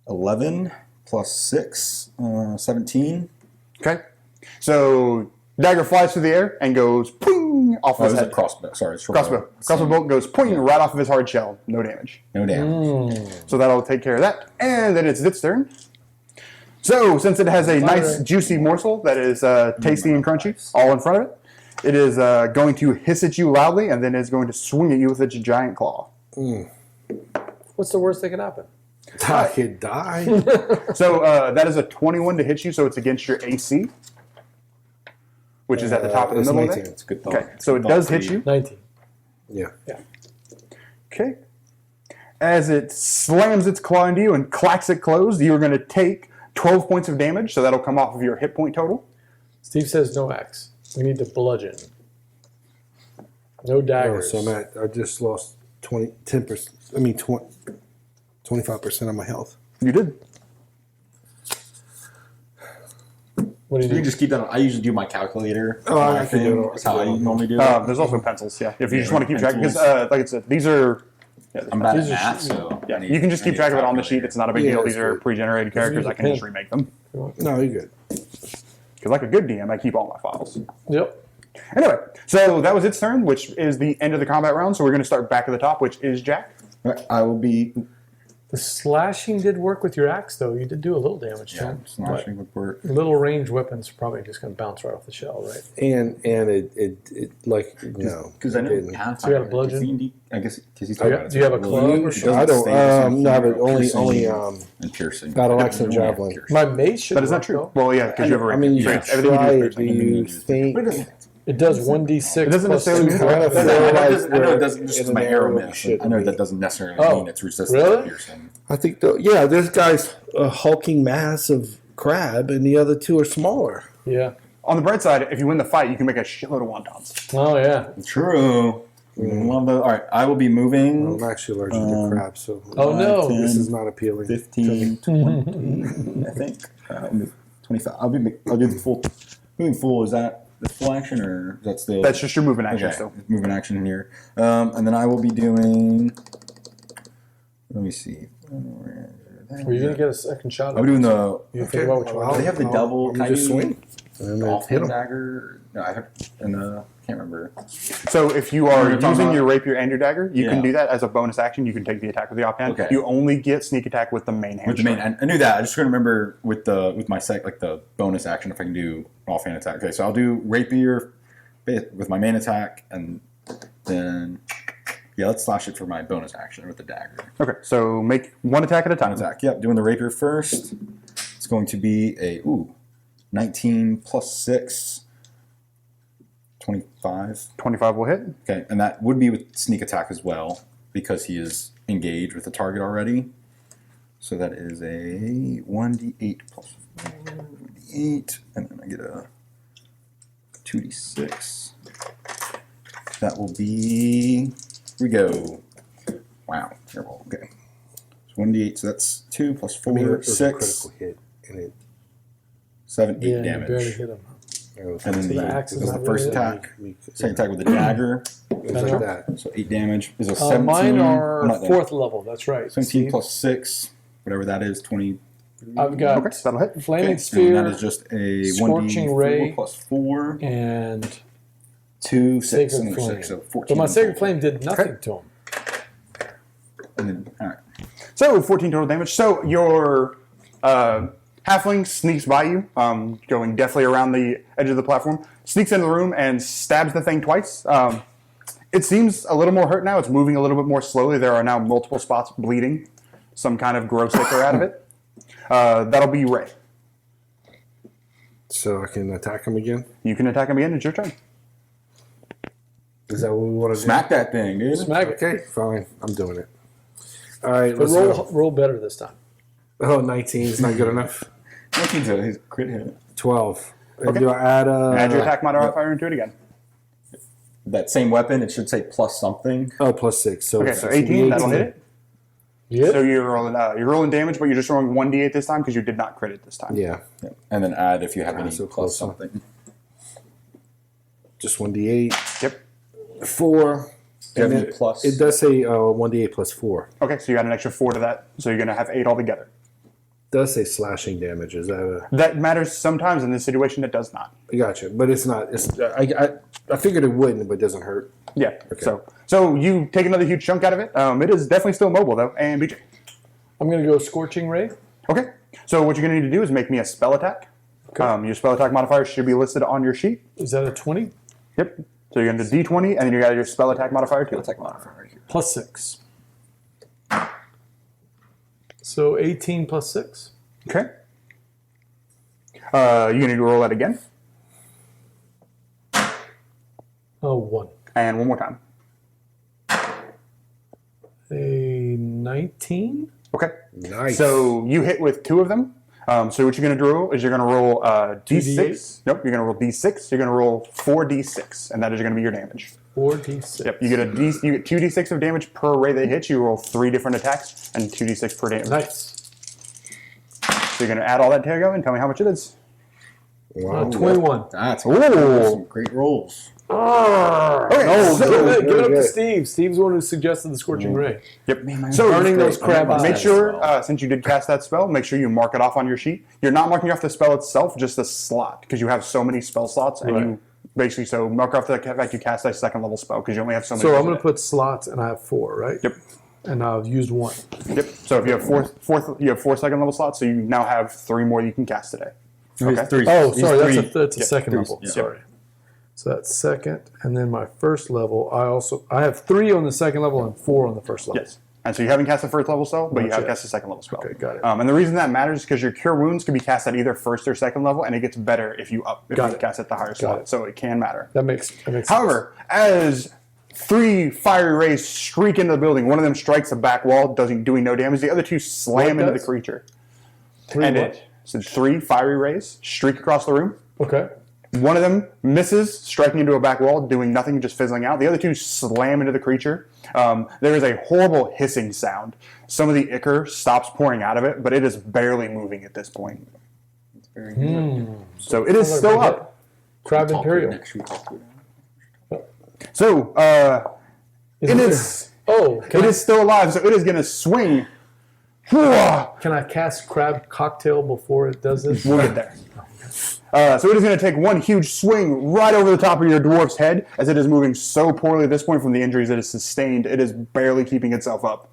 11 plus 6, 17. Okay. So dagger flies through the air and goes ping off Oh, his it was a head. crossbow. Sorry, it's Crossbow. Crossbow bolt goes ping right off of his hard shell. No damage. No damage. So that'll take care of that. And then it's its turn. So since it has a nice juicy morsel that is tasty and crunchy all in front of it, it is going to hiss at you loudly and then is going to swing at you with its giant claw. What's the worst that can happen? I could die. So that is a 21 to hit you, so it's against your AC, which is at the top of the It's middle 19. of it. It's a good thought. Okay, so it does hit you. 19. Yeah. Okay. As it slams its claw into you and clacks it closed, you are going to take 12 points of damage, so that'll come off of your hit point total. Steve says no axe. We need to bludgeon. No Oh, daggers. so I just lost 10%. I mean, 25% of my health. You did. What do You can you do? just keep that on. I usually do my calculator. Oh, I can do it. That's how I normally do it. There's also pencils, yeah. If you just want to keep track, because pencils. like I said, these are. Yeah, I'm bad at These are math, sheets. so yeah, I need- you can just I keep need track a of it on the sheet. calculator. It's not a big Yeah, deal. that's These are good. pre-generated characters. use a I can just pen. remake them. No, you're good. Because like a good DM, I keep all my files. Yep. Anyway, so that was its turn, which is the end of the combat round. So we're going to start back at the top, which is Jack. All right, I will be. The slashing did work with your axe, though. You did do a little damage to Yeah, him. slashing would work. But little ranged weapons are probably just going to bounce right off the shell, right? And it like no, Because I it know didn't. So you got a bludgeon? I guess because he's Do you talking have- about do you have a it. club or It doesn't I don't. say this in No, here, but only piercing and piercing. battle axe and Only have javelin. piercing. My mace should That is work, not true. though. Well, yeah, because you have a I mean, you so can it's- everything try you do it. is Do piercing. you think? But it doesn't. It does 1d6 It doesn't plus necessarily 2 mean- I damage. feel I know like it doesn't. Just in as an my arrow area miss. shouldn't I know be. that doesn't necessarily Oh, mean it's resistant really? to piercing. I think this guy's a hulking mass of crab, and the other two are smaller. Yeah. On the bright side, if you win the fight, you can make a shitload of wontons. Oh, yeah. True. Love the. All right, I will be moving. I'm actually allergic to crab, so Oh, no. 10, this is not appealing. 15, 20, I think. 25. I'll do the full. Moving full, is that the full action or is that still? That's just your movement action okay. still. Moving action in here. And then I will be doing. Let me see. Were you going to get a second shot? I'll be doing the. You think about which well, one? Do they have the double? I'm Can I just do swing. And then hit offhand him. dagger? No, I have. And can't remember. So if you are You're talking using about- your rapier and your dagger, you can Yeah. do that as a bonus action. You can take the attack with the offhand. Okay. You only get sneak attack with the main hand. With the main, strike. I knew that. I just couldn't remember with my like the bonus action if I can do offhand attack. Okay, so I'll do rapier with my main attack, and then let's slash it for my bonus action with the dagger. Okay, so make one attack at a time. Attack. Yep, doing the rapier first. It's going to be a 19 plus 6, 25. 25 will hit. Okay, and that would be with sneak attack as well because he is engaged with the target already. So that is a 1d8 plus 4d8, and then I get a 2d6. That will be. Here we go. Wow, terrible. Okay. So 1d8, so that's 2 plus 4, I mean, it was a 6, critical hit, and it 7, 8 Yeah, you damage. barely hit him. was And then So the axe this is is the not first really attack. weak. Second attack with the dagger. Things like that. So 8 damage is a 17. Mine are not that. 4th level. That's right. 17 Steve. plus 6, whatever that is, 20. I've got Okay, that'll hit. Flaming And Sphere that is just a Scorching 1d4 Ray. plus 4, and 2, 6, Sacred and Flame. 6. So 14. But my Sacred total. Flame did nothing to him. And then, all right. So 14 total damage. So your halfling sneaks by you, going definitely around the edge of the platform, sneaks into the room and stabs the thing twice. It seems a little more hurt now. It's moving a little bit more slowly. There are now multiple spots bleeding, some kind of gross ichor out of it. That'll be Ray. So I can attack him again? You can attack him again. It's your turn. Is that what we want to do? Smack that thing, dude. Smack it. Okay, fine. I'm doing it. All right, But let's go. roll better this time. Oh, 19 is not good enough. 19's a crit hit. 12. And Okay. do I add Add your attack modifier into it again. That same weapon, it should say plus something. Oh, plus 6. So Okay, it's so 18, that'll hit it. Yeah. So you're rolling damage, but you're just rolling 1d8 this time because you did not crit it this time. Yeah, Yeah. And then add if you have any so plus close. something. just 1d8. Yep. 4. Do you have And any plus? It does say 1d8 plus 4. Okay, so you add an extra 4 to that, so you're going to have 8 altogether. It does say slashing damage. Is that a... That matters sometimes in this situation. It does not. Gotcha. But it's not... It's, I figured it wouldn't, but it doesn't hurt. Yeah. Okay. So you take another huge chunk out of it. It is definitely still mobile though. And BJ. I'm going to go Scorching Ray. Okay. So what you're going to need to do is make me a spell attack. Okay. Your spell attack modifier should be listed on your sheet. Is that a 20? Yep. So you're going to do D20, and then you got your spell attack modifier too. Attack modifier right here. Plus 6. So 18 plus 6. Okay. You need to roll that again, Oh, 1. and one more time. A 19? Okay. Nice. So you hit with 2 of them. So what you're going to do is you're going to roll D6. 2d8? Nope. You're going to roll D6. You're going to roll 4d6, and that is going to be your damage. 4d6. Yep. You get 2d6 of damage per ray that hits. You roll 3 different attacks and 2d6 per damage. Nice. So you're going to add all that together and tell me how much it is. Wow. 21. That's Ooh. some great rolls. Okay. Oh, so, give it up good. to Steve. Steve's the one who suggested the Scorching Ray. yep. So Burning those crab Make eyes. sure, since you did cast that spell, make sure you mark it off on your sheet. You're not marking off the spell itself, just the slot, because you have so many spell slots, and Right. you basically mark off the fact you cast a second level spell because you only have so many. So I'm spells going in to put slots, and I have 4, right? Yep. And I've used 1. Yep. So if you have you have 4 second level slots, so you now have 3 more you can cast today. Okay. Oh, sorry, three. that's a Yep. second Three. level. Yep. Sorry. So that's second, and then my first level. I have 3 on the second level and 4 on the first level. Yes. And so you haven't cast a first level spell, but you Not have yet. cast a second level spell. Okay, got it. And the reason that matters is because your Cure Wounds can be cast at either first or second level, and it gets better if you Got it. cast at the higher slot. it. So it can matter. That makes sense. However, as 3 fiery rays streak into the building, one of them strikes a back wall, doing no damage. The other 2 slam What into the does? creature. 3 And what? so 3 fiery rays streak across the room. Okay. One of them misses, striking into a back wall, doing nothing, just fizzling out. The other 2 slam into the creature. There is a horrible hissing sound. Some of the ichor stops pouring out of it, but it is barely moving at this point. Very good. So it is still up. Crab Imperial. Next week, talk to it. So it is. Oh, It is still alive. So it is going to swing. We'll Can I cast Crab Cocktail before it does this? get there. So it is going to take one huge swing right over the top of your dwarf's head, as it is moving so poorly at this point from the injuries it has sustained. It is barely keeping itself up.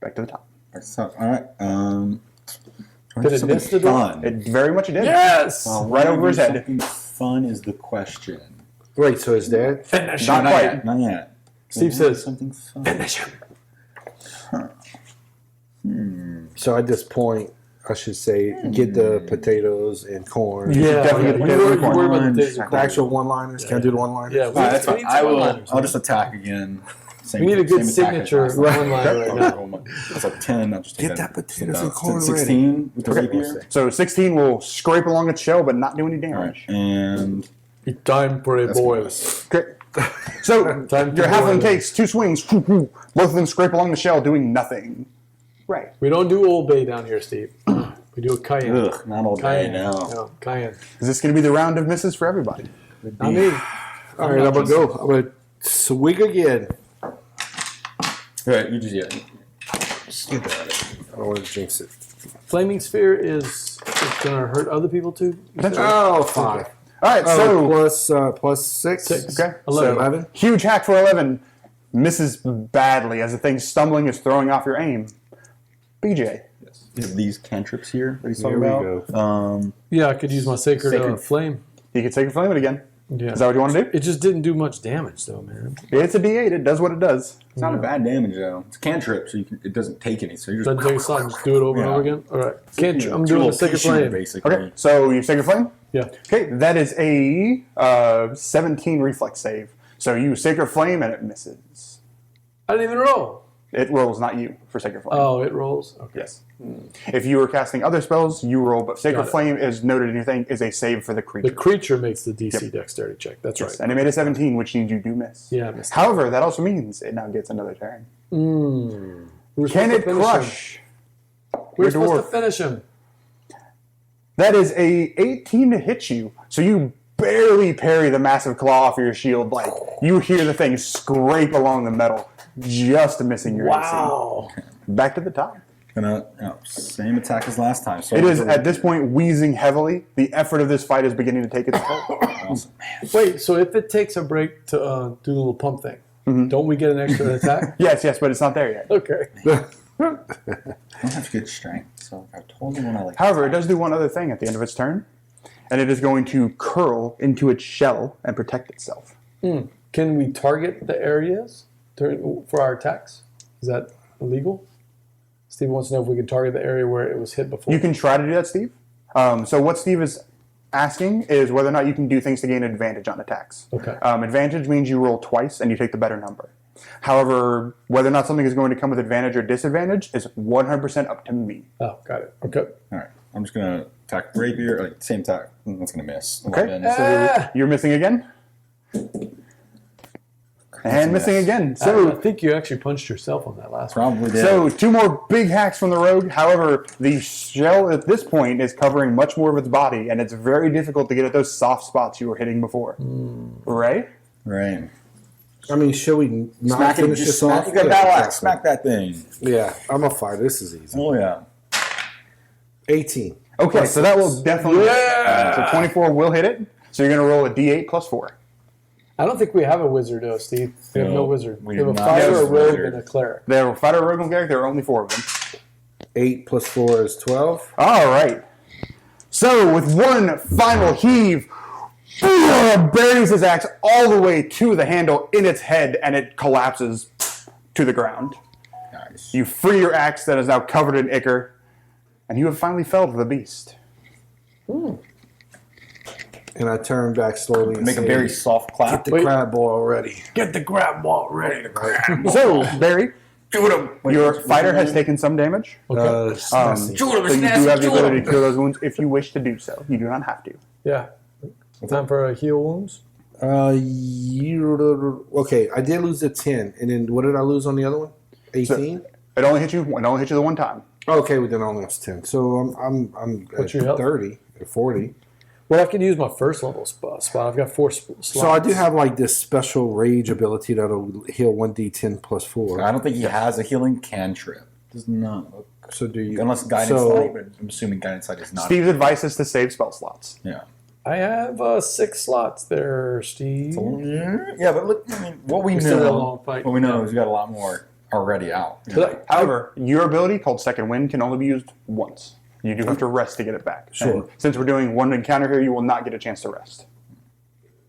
Back to the top. All right. Did it miss the door? fun. It very much did. Yes! Right over his head. Something fun is the question. Wait, so is that? Not Not quite. yet. Not yet. Steve says, Something fun. finish him. So at this point, I should say, get the potatoes and corn. Yeah, definitely you get the worry corn. about the potatoes and The corn. actual one-liners. Can I do the one-liners? Yeah, All right, that's we fine. need I some will. one-liners. I'll just attack again. Same, We need a good same attack as signature last time. one-liner right now. That's a 10. I'll just Get take that potatoes and So corn 16 with the Okay. rapier. So 16 will scrape along its shell, but not do any All right, damage. and It's time for a that's boil. Okay. So Time to your halfling boil. takes 2 swings. Both of them scrape along the shell, doing nothing. Right. We don't do Old Bay down here, Steve. We do a cayenne. ugh, not all day Cayenne. now. No, cayenne. Is this going to be the round of misses for everybody? Not me. All right, I'm gonna go. I'm gonna Swig again. Right, you just Get that. I don't want to jinx it. Flaming sphere is going to hurt other people too? Oh, 5. All right, so plus 6. 6. okay, 11. so huge hack for 11 misses badly as the thing stumbling is throwing off your aim. BJ. these cantrips here that he's Here talking we about. go. Yeah, I could use my sacred flame. You can Sacred Flame it again. Yeah. Is that what you want to do? It just didn't do much damage though, man. It's a D8. It does what it does. It's not a bad damage though. It's a cantrip, so it doesn't take any. So you're Doesn't take a slot, just do it over and over again. All right, I'm doing the sacred flame. basically. Okay, so you Sacred Flame? Yeah. Okay, that is a 17 reflex save. So you Sacred Flame and it misses. I didn't even roll. It rolls, not you, for Sacred Flame. Oh, it rolls. Okay. Yes. If you were casting other spells, you roll, but Sacred Got it. Flame is noted in your thing is a save for the creature. The creature makes the DC dexterity check. That's Yes, right. and it made a 17, which means you do miss. Yeah, I missed. However, that also means it now gets another turn. We're Can supposed it to finish crush? him. We're your supposed dwarf? to finish him. That is a 18 to hit you. So you barely parry the massive claw off of your shield. Like, you hear the thing scrape along the metal, just missing your Wow. AC. Back to the top. Same attack as last time. So It is, at this point, wheezing heavily. The effort of this fight is beginning to take its toll. awesome. Wait, so if it takes a break to do the little pump thing, don't we get an extra attack? Yes, but it's not there yet. Okay. I don't have good strength, so I told you when I like. However, it does do one other thing at the end of its turn, and it is going to curl into its shell and protect itself. Can we target the areas for our attacks? Is that illegal? Steve wants to know if we can target the area where it was hit before. You can try to do that, Steve. So what Steve is asking is whether or not you can do things to gain advantage on attacks. Okay. Advantage means you roll twice and you take the better number. However, whether or not something is going to come with advantage or disadvantage is 100% up to me. Oh, got it. Okay. All right, I'm just gonna attack rapier. Like, same attack. That's gonna miss. Okay. 11. So you're missing again. And missing again. I So think you actually punched yourself on that last one. Probably did. So, 2 more big hacks from the rogue. However, the shell at this point is covering much more of its body, and it's very difficult to get at those soft spots you were hitting before. Right? right. I mean, should we not Smack it. finish Just this smack. off? You got Yeah, battle axe. exactly. Smack that thing. Yeah, I'm a fighter. This is easy. Oh yeah. 18. Okay, so that will definitely Yeah! So 24 will hit it. So you're going to roll a d8 plus 4. I don't think we have a wizard, though, Steve. We have no No, wizard. we We have a do not fighter, have a a rogue, wizard. and a cleric. There are fighter rogue and cleric. There are only 4 of them. 8 plus 4 is 12. All right. So with one final heave, buries his axe all the way to the handle in its head, and it collapses to the ground. Nice. You free your axe that is now covered in ichor, and you have finally felled the beast. And I turn back slowly and Make a say, very soft clap. Get the crab ball already. Get the grab ball ready to grab. So, Barry, Shoot him. your fighter has taken some damage. Snassy. Shoot him. So you do have the Shoot ability him. to cure those wounds if you wish to do so. You do not have to. Yeah. Time for heal wounds. Okay, I did lose a 10. And then what did I lose on the other one? 18? It only hit you the one time. Okay, well, then I only lost 10. So I'm What's at your health? 30 or 40. Well, I can use my first level spot. I've got 4 slots. So I do have like this special rage ability that'll heal 1d10 plus 4. I don't think he has a healing cantrip. Does not look. So do you? Unless guidance light, but I'm assuming guidance light is not. Steve's advice is to save spell slots. Yeah. I have 6 slots there, Steve. Yeah, but look. I mean, what we still got a know. long fight. What we know is we got a lot more already out. However, your ability called Second Wind can only be used once. You do have to rest to get it back. Sure. And since we're doing one encounter here, you will not get a chance to rest.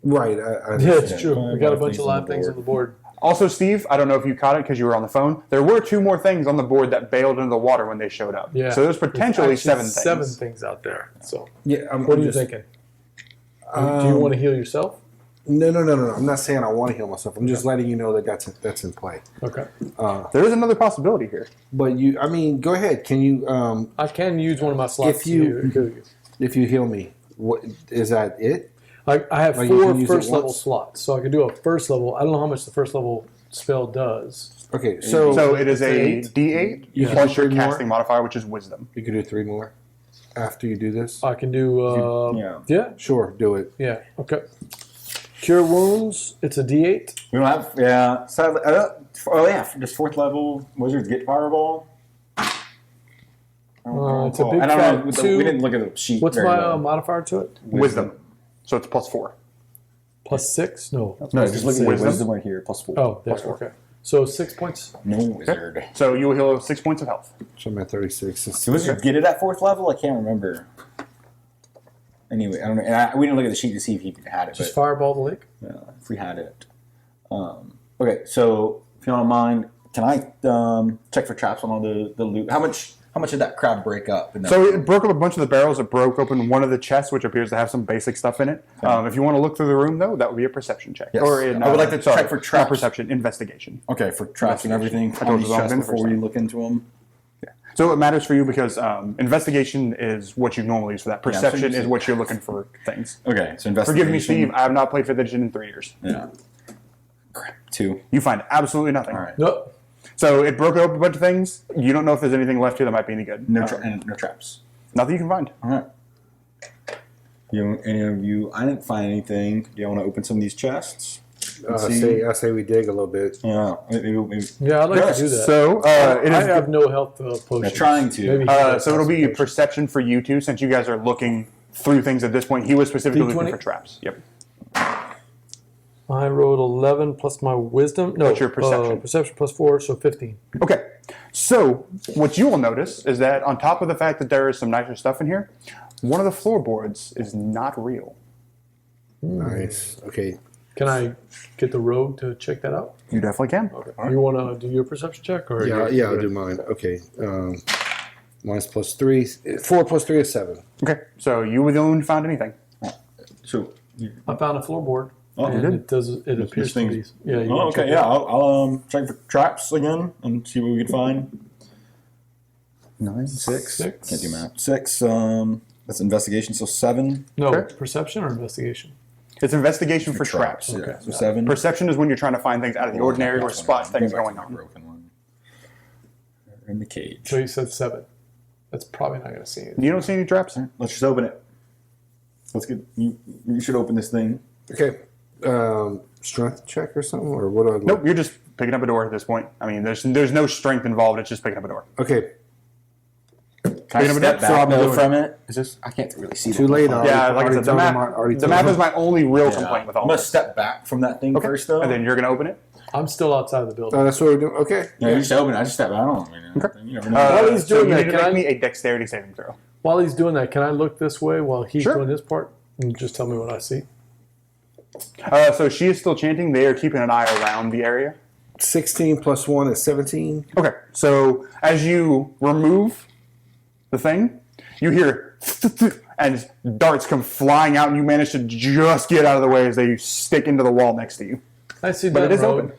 Right. Yeah, I it's true. We got a bunch of live things on the board. Also, Steve, I don't know if you caught it because you were on the phone. There were 2 more things on the board that bailed into the water when they showed up. Yeah. So there's potentially Actually, 7 things. 7 things out there. So, Yeah. what are you thinking? Do you want to heal yourself? No. I'm not saying I want to heal myself. I'm just letting you know that that's in play. Okay. There is another possibility here. But go ahead. Can you, I can use one of my slots If you- to heal you. if you heal me, what is that? It? I have Like you 4 can use it first level once? slots, so I can do a first level. I don't know how much the first level spell does. Okay. So, So it is a Eight. D8 You plus can your do 3 more? casting modifier, which is Wisdom. you could do 3 more after you do this. I can do. Yeah. Yeah. Sure. Do it. Yeah. Okay. Cure wounds. It's a D8. We don't have, yeah. Sadly, just 4th level wizards get fireball. It's a big I don't fat know. 2. We didn't look at the sheet. What's very my well. modifier to it? Wisdom. So it's +4. Plus 6? No. No, just look at Wisdom. wisdom right here. +4. Oh, there. Plus 4. Okay. So 6 points. No wizard. So you will heal 6 points of health. So I'm at 36. Do wizards get it at 4th level? I can't remember. Anyway, I don't know. And we didn't look at the sheet to see if he had it. Just but, fireball the lake. yeah, if we had it. Okay, so if you don't mind, can I check for traps on all the loot? How much did that crab break up? In that So room? it broke up a bunch of the barrels. It broke open one of the chests, which appears to have some basic stuff in it. If you want to look through the room, though, that would be a perception check. Yes. Or I would like to check for not traps. perception, investigation. Okay, for traps and everything I told on you these the wrong chests thing the before first you time. look into them. So it matters for you because investigation is what you normally use for that. so Perception you is see- what you're looking for things. Okay, so investigation. Forgive me, Steve. I have not played 5th edition in 3 years. Yeah. Crap. 2. You find absolutely nothing. All right. Nope. So it broke up a bunch of things. You don't know if there's anything left here that might be any good. No traps. Nothing you can find. All right. Any of you? I didn't find anything. Do you want to open some of these chests? I say we dig a little bit. Yeah. Maybe. Yeah, I'd like Yes, to do that. So it I is. have no health potions. They're trying to. Maybe he does So it'll have be some potions. perception for you two, since you guys are looking through things at this point. He was specifically looking D20? for traps. Yep. I rolled 11 plus my wisdom. No, What's your perception? Perception plus 4, so 15. Okay. So what you will notice is that on top of the fact that there is some nicer stuff in here, one of the floorboards is not real. Nice. Okay. Can I get the rogue to check that out? You definitely can. Okay. You want to do your perception check? Or Yeah, I'll do mine. Okay. Mine's +3. 4 + 3 is 7. Okay. So you were the only one who found anything. So. I found a floorboard. Oh, and you did? it does. It appears to be. things- Yeah. You Oh, wanna check okay. it Yeah. out? I'll check for traps again and see what we can find. 9, 6. 6. Can't do math. 6. That's investigation. So 7 No, Okay. perception or investigation? It's investigation for traps. Yeah. Okay. So 7. Perception is when you're trying to find things out of the ordinary or spot things going on. Broken one. In the cage. So you said 7. That's probably not going to see it. You don't see any traps? Let's just open it. Let's get. You should open this thing. Okay. Strength check or something, or what do I look? Nope. You're just picking up a door at this point. I mean, there's no strength involved. It's just picking up a door. Okay. Can I Wait a minute, step so back I'm though doing from it? Is this? I can't really see. Too the late. whole thing. Yeah, like I said, the map. The map is my only real Yeah. complaint with all I'm gonna this. step back from that thing Okay. first, though. And then you're gonna open it. I'm still outside of the building. That's what we're doing. Okay. No, you just open it. I just step back. I don't. You never know. While he's so doing you that, need to can make I- me a dexterity saving throw. While he's doing that, can I look this way while he's Sure. doing his part? And just tell me what I see. So she is still chanting. They are keeping an eye around the area. 16 + 1 is 17. Okay, so as you remove the thing, you hear and darts come flying out, and you manage to just get out of the way as they stick into the wall next to you. I see But that it is rogue. open.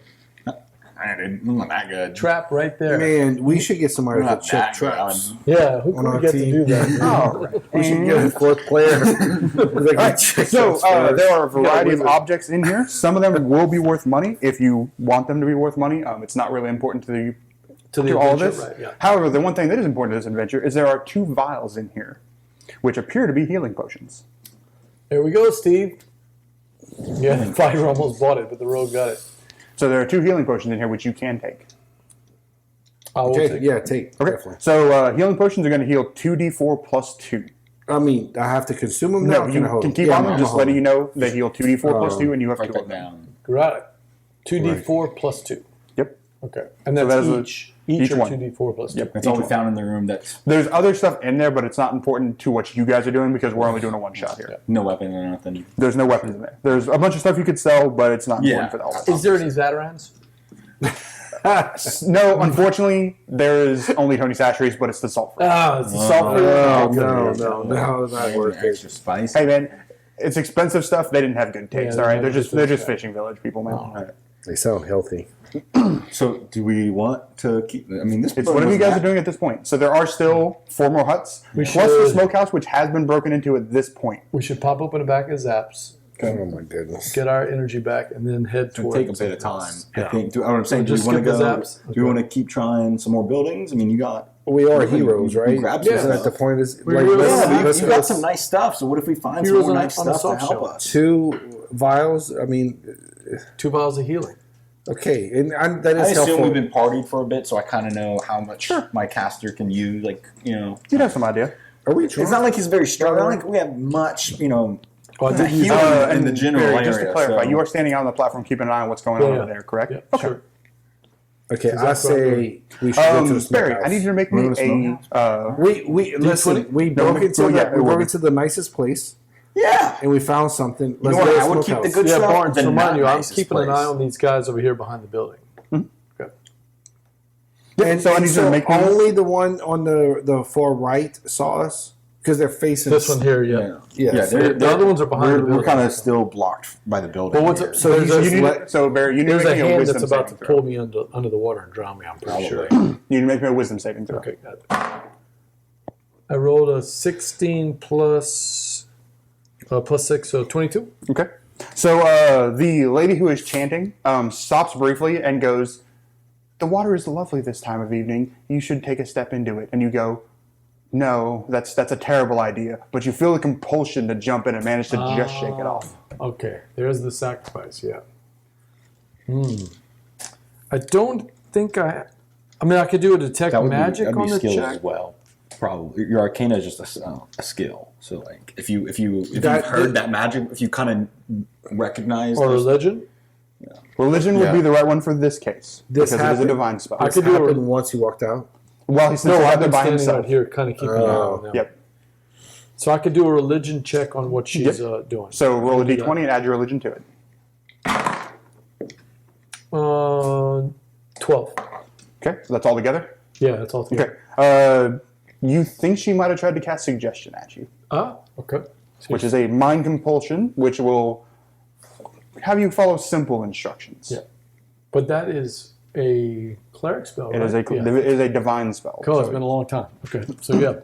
I'm not that good. Trap right there. Man, we should get somebody to Not check that traps. Yeah, who On can our we get to team. do that? Oh, We should get a 4th player. They can check so those first. there are a variety of wizard. objects in here. Some of them will be worth money if you want them to be worth money. It's not really important to the To the to all of adventure, this. right, yeah. However, the one thing that is important to this adventure is there are 2 vials in here, which appear to be healing potions. There we go, Steve. Yeah, the fighter almost bought it, but the rogue got it. So there are 2 healing potions in here which you can take. I will Okay, take yeah, take. Okay. Definitely. So healing potions are going to heal 2d4 plus 2. I mean, I have to consume them now. No, or you I hold can them? keep Yeah, on them. I'm Just gonna letting you hold know they heal 2d4 plus 2, and you have Write 2 that of them. down. Got it. 2d4 plus 2. Yep. Okay. And that's that is each each or one. 2d4 plus 2. Yep. That's all Each we one. found in the room. That's There's other stuff in there, but it's not important to what you guys are doing because we're only doing a one-shot here. no weapon or nothing. There's no weapons in there. There's a bunch of stuff you could sell, but it's not Yeah. important for the whole. Is there any Zatarans? No, unfortunately, there is only Tony Sachery's, but it's the sulfur. Ah, it's the sulfur. Oh, Okay. no, not worth it. Extra spicy. Hey man, it's expensive stuff. They didn't have good taste. Yeah, all right, they they're have just good they're taste, just fishing village people, man. Alright. They sound healthy. So, do we want to keep? I mean, this. It's whatever you guys are doing at this point. So there are still 4 more huts, plus the should- smokehouse, which has been broken into at this point. We should pop open the back of Zaps, Oh my goodness. get our energy back, and then head To toward take a bit of time. Yeah. I think. What I'm saying, do we just want to skip the go? zaps? Do we want to keep trying some more buildings? I mean, you got. We are We heroes, can right? grab some Isn't that the stuff. point? Is We really let's- are. Yeah, let's you go got some nice stuff. So what if we find some Heroes more on a- nice on a stuff to soft help shell. us? 2. vials. I mean, 2 vials of healing. okay, and that I is assume helpful. we've been partied for a bit, so I kind of know how much my caster can use. Like, You'd have some idea. Are we? it's not like he's very strong. Not like we have much, Oh, I didn't use healing in the general Barry, area. just to clarify, so- you are standing out on the platform keeping an eye on what's going on over there, correct? Yeah, Okay. sure. Okay, Is I that say we should go to the Barry, smokehouse. I need you to make me a. We listen. We broke into the nicest place, Yeah. and we found something. Let's know go what? to I the would keep the smokehouse. good Yeah, stuff. Barnes, the remind not you, I'm nicest keeping an place. eye on these guys over here behind the building. Okay. And So I need you to make me- only the one on the far right saw us because they're facing This one here, yeah. Yes. Yeah, The other ones are behind the We're building. kind of still blocked by the building. But what's here. up? So There's he's a- just So Barry, you need There's to a make me a hand that's wisdom about to saving throw. pull me under the water and drown me, I'm pretty sure. Probably. You need to make me a wisdom saving throw. Okay, got it. I rolled a 16 plus 6, so 22. Okay. So the lady who is chanting stops briefly and goes, "The water is lovely this time of evening. You should take a step into it." And you go, "No, that's a terrible idea." But you feel the compulsion to jump in and manage to just shake it off. Okay, there's the sacrifice, yeah. I don't think I mean, I could do a detect That would magic be, that'd on be the skills check. as well. Probably your arcana is just a skill. So like if you've That- heard that magic, if you kind of recognize Or those- religion. Religion would Yeah. be the right one for this case This because it is a happened- divine spell. I could do happened a once he walked out. Well, he's No, out I've there been by standing himself. right here, kind of keeping an eye on them. Yep. So I could do a religion check on what she's doing. So roll a do that. d20 and add your religion to it. 12. Okay, so that's all together. Yeah, that's all three. Okay. You think she might have tried to cast suggestion at you, Okay. which is a mind compulsion, which will have you follow simple instructions. Yeah. But that is a cleric spell, It right? is a Yeah. it is a divine spell. Cool, So it's been a long time. Okay, so yeah.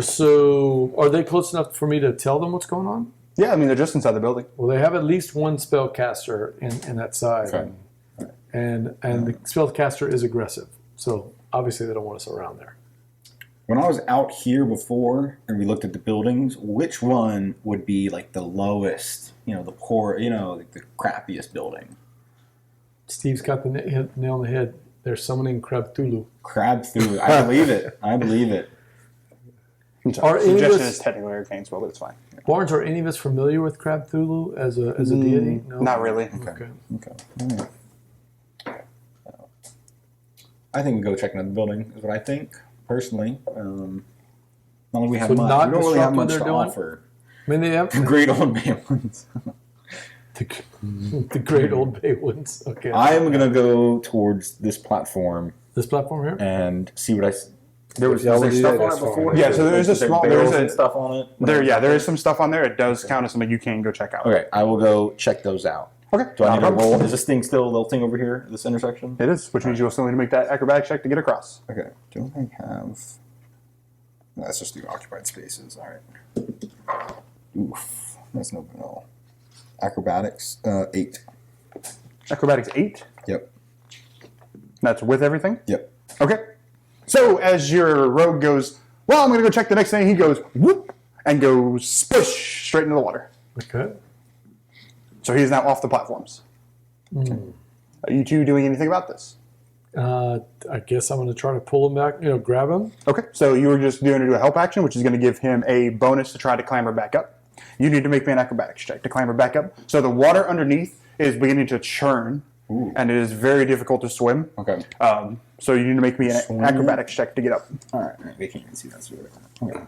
So are they close enough for me to tell them what's going on? yeah, I mean they're just inside the building. Well, they have at least one spellcaster in that side, Okay. and the spellcaster is aggressive. So obviously they don't want us around there. When I was out here before and we looked at the buildings, which one would be like the lowest? The poor, like the crappiest building. Steve's got the nail on the head. They're summoning Crab Thulu. Crab through. I believe it. I believe it. Are any of Suggestion us- is technically arcane spell, but it's fine. Barnes, are any of us familiar with Crab Thulu as a deity? No, Not really. Okay. Okay. I think we go check another building. Is what I think personally. Not like we have So much. not We don't really have disrupt what much they're to doing? offer. I mean, they have Great old man ones. the great old Bay Woods. Okay. I am gonna go towards this platform This platform here? and see what I. There was, Yeah, was there we'll do stuff that, on it that's fine. before. Yeah, so there is a small- barrels there's a- and stuff on it. There is some stuff on there. It does count as something you can go check out. Okay, I will go check those out. Okay. Do I need Not to a problem. roll? Is this thing still a little thing over here? This intersection? It is, which means you will still need to make that acrobatic check to get across. Okay. Do I have? No, let's just do occupied spaces. All right. Oof. That's no good at all. Acrobatics, 8. Acrobatics 8. Yep. That's with everything. Yep. Okay. So as your rogue goes, well, I'm going to go check the next thing. He goes whoop and goes splish straight into the water. Okay. So he's now off the platforms. Are you two doing anything about this? I guess I'm going to try to pull him back, grab him. Okay. So you were just going to do a help action, which is going to give him a bonus to try to clamber back up. You need to make me an acrobatics check to clamber back up. So the water underneath is beginning to churn, and it is very difficult to swim. Okay. So you need to make me an Swim. acrobatics check to get up. All right. They can't even see that. So okay.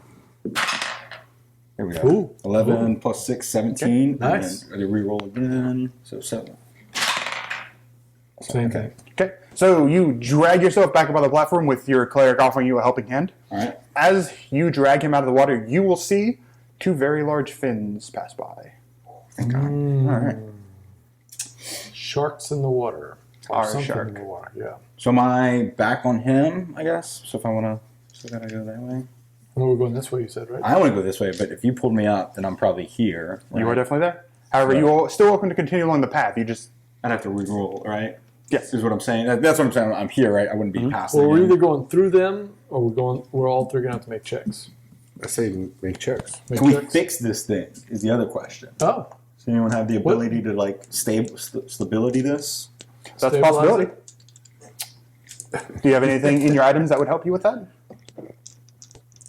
Here we go. Ooh. 11 plus 6, 17. Nice. And then re-roll again. So 7. Same thing. Okay. So you drag yourself back up on the platform with your cleric offering you a helping hand. All right. As you drag him out of the water, you will see 2 very large fins pass by. Thank God. All right. Sharks in the water. Or Our something shark. in the water, yeah. So am I back on him, I guess? So if I want to, so gotta go that way? No, we're going this way, you said, right? I want to go this way, but if you pulled me up, then I'm probably here. You are right? definitely there. However, you are still welcome to continue along the path. You just I'd have to re-roll, right? yes. Is what I'm saying. That's what I'm saying. I'm here, right? I wouldn't be past Well, we're again. either going through them or we're all three going to have to make checks. I say make checks. Make Can we checks. fix this thing? Is the other question. Oh, Does anyone have the ability to like stability this? That's a Stabilize possibility. it? Do you have anything in your items that would help you with that?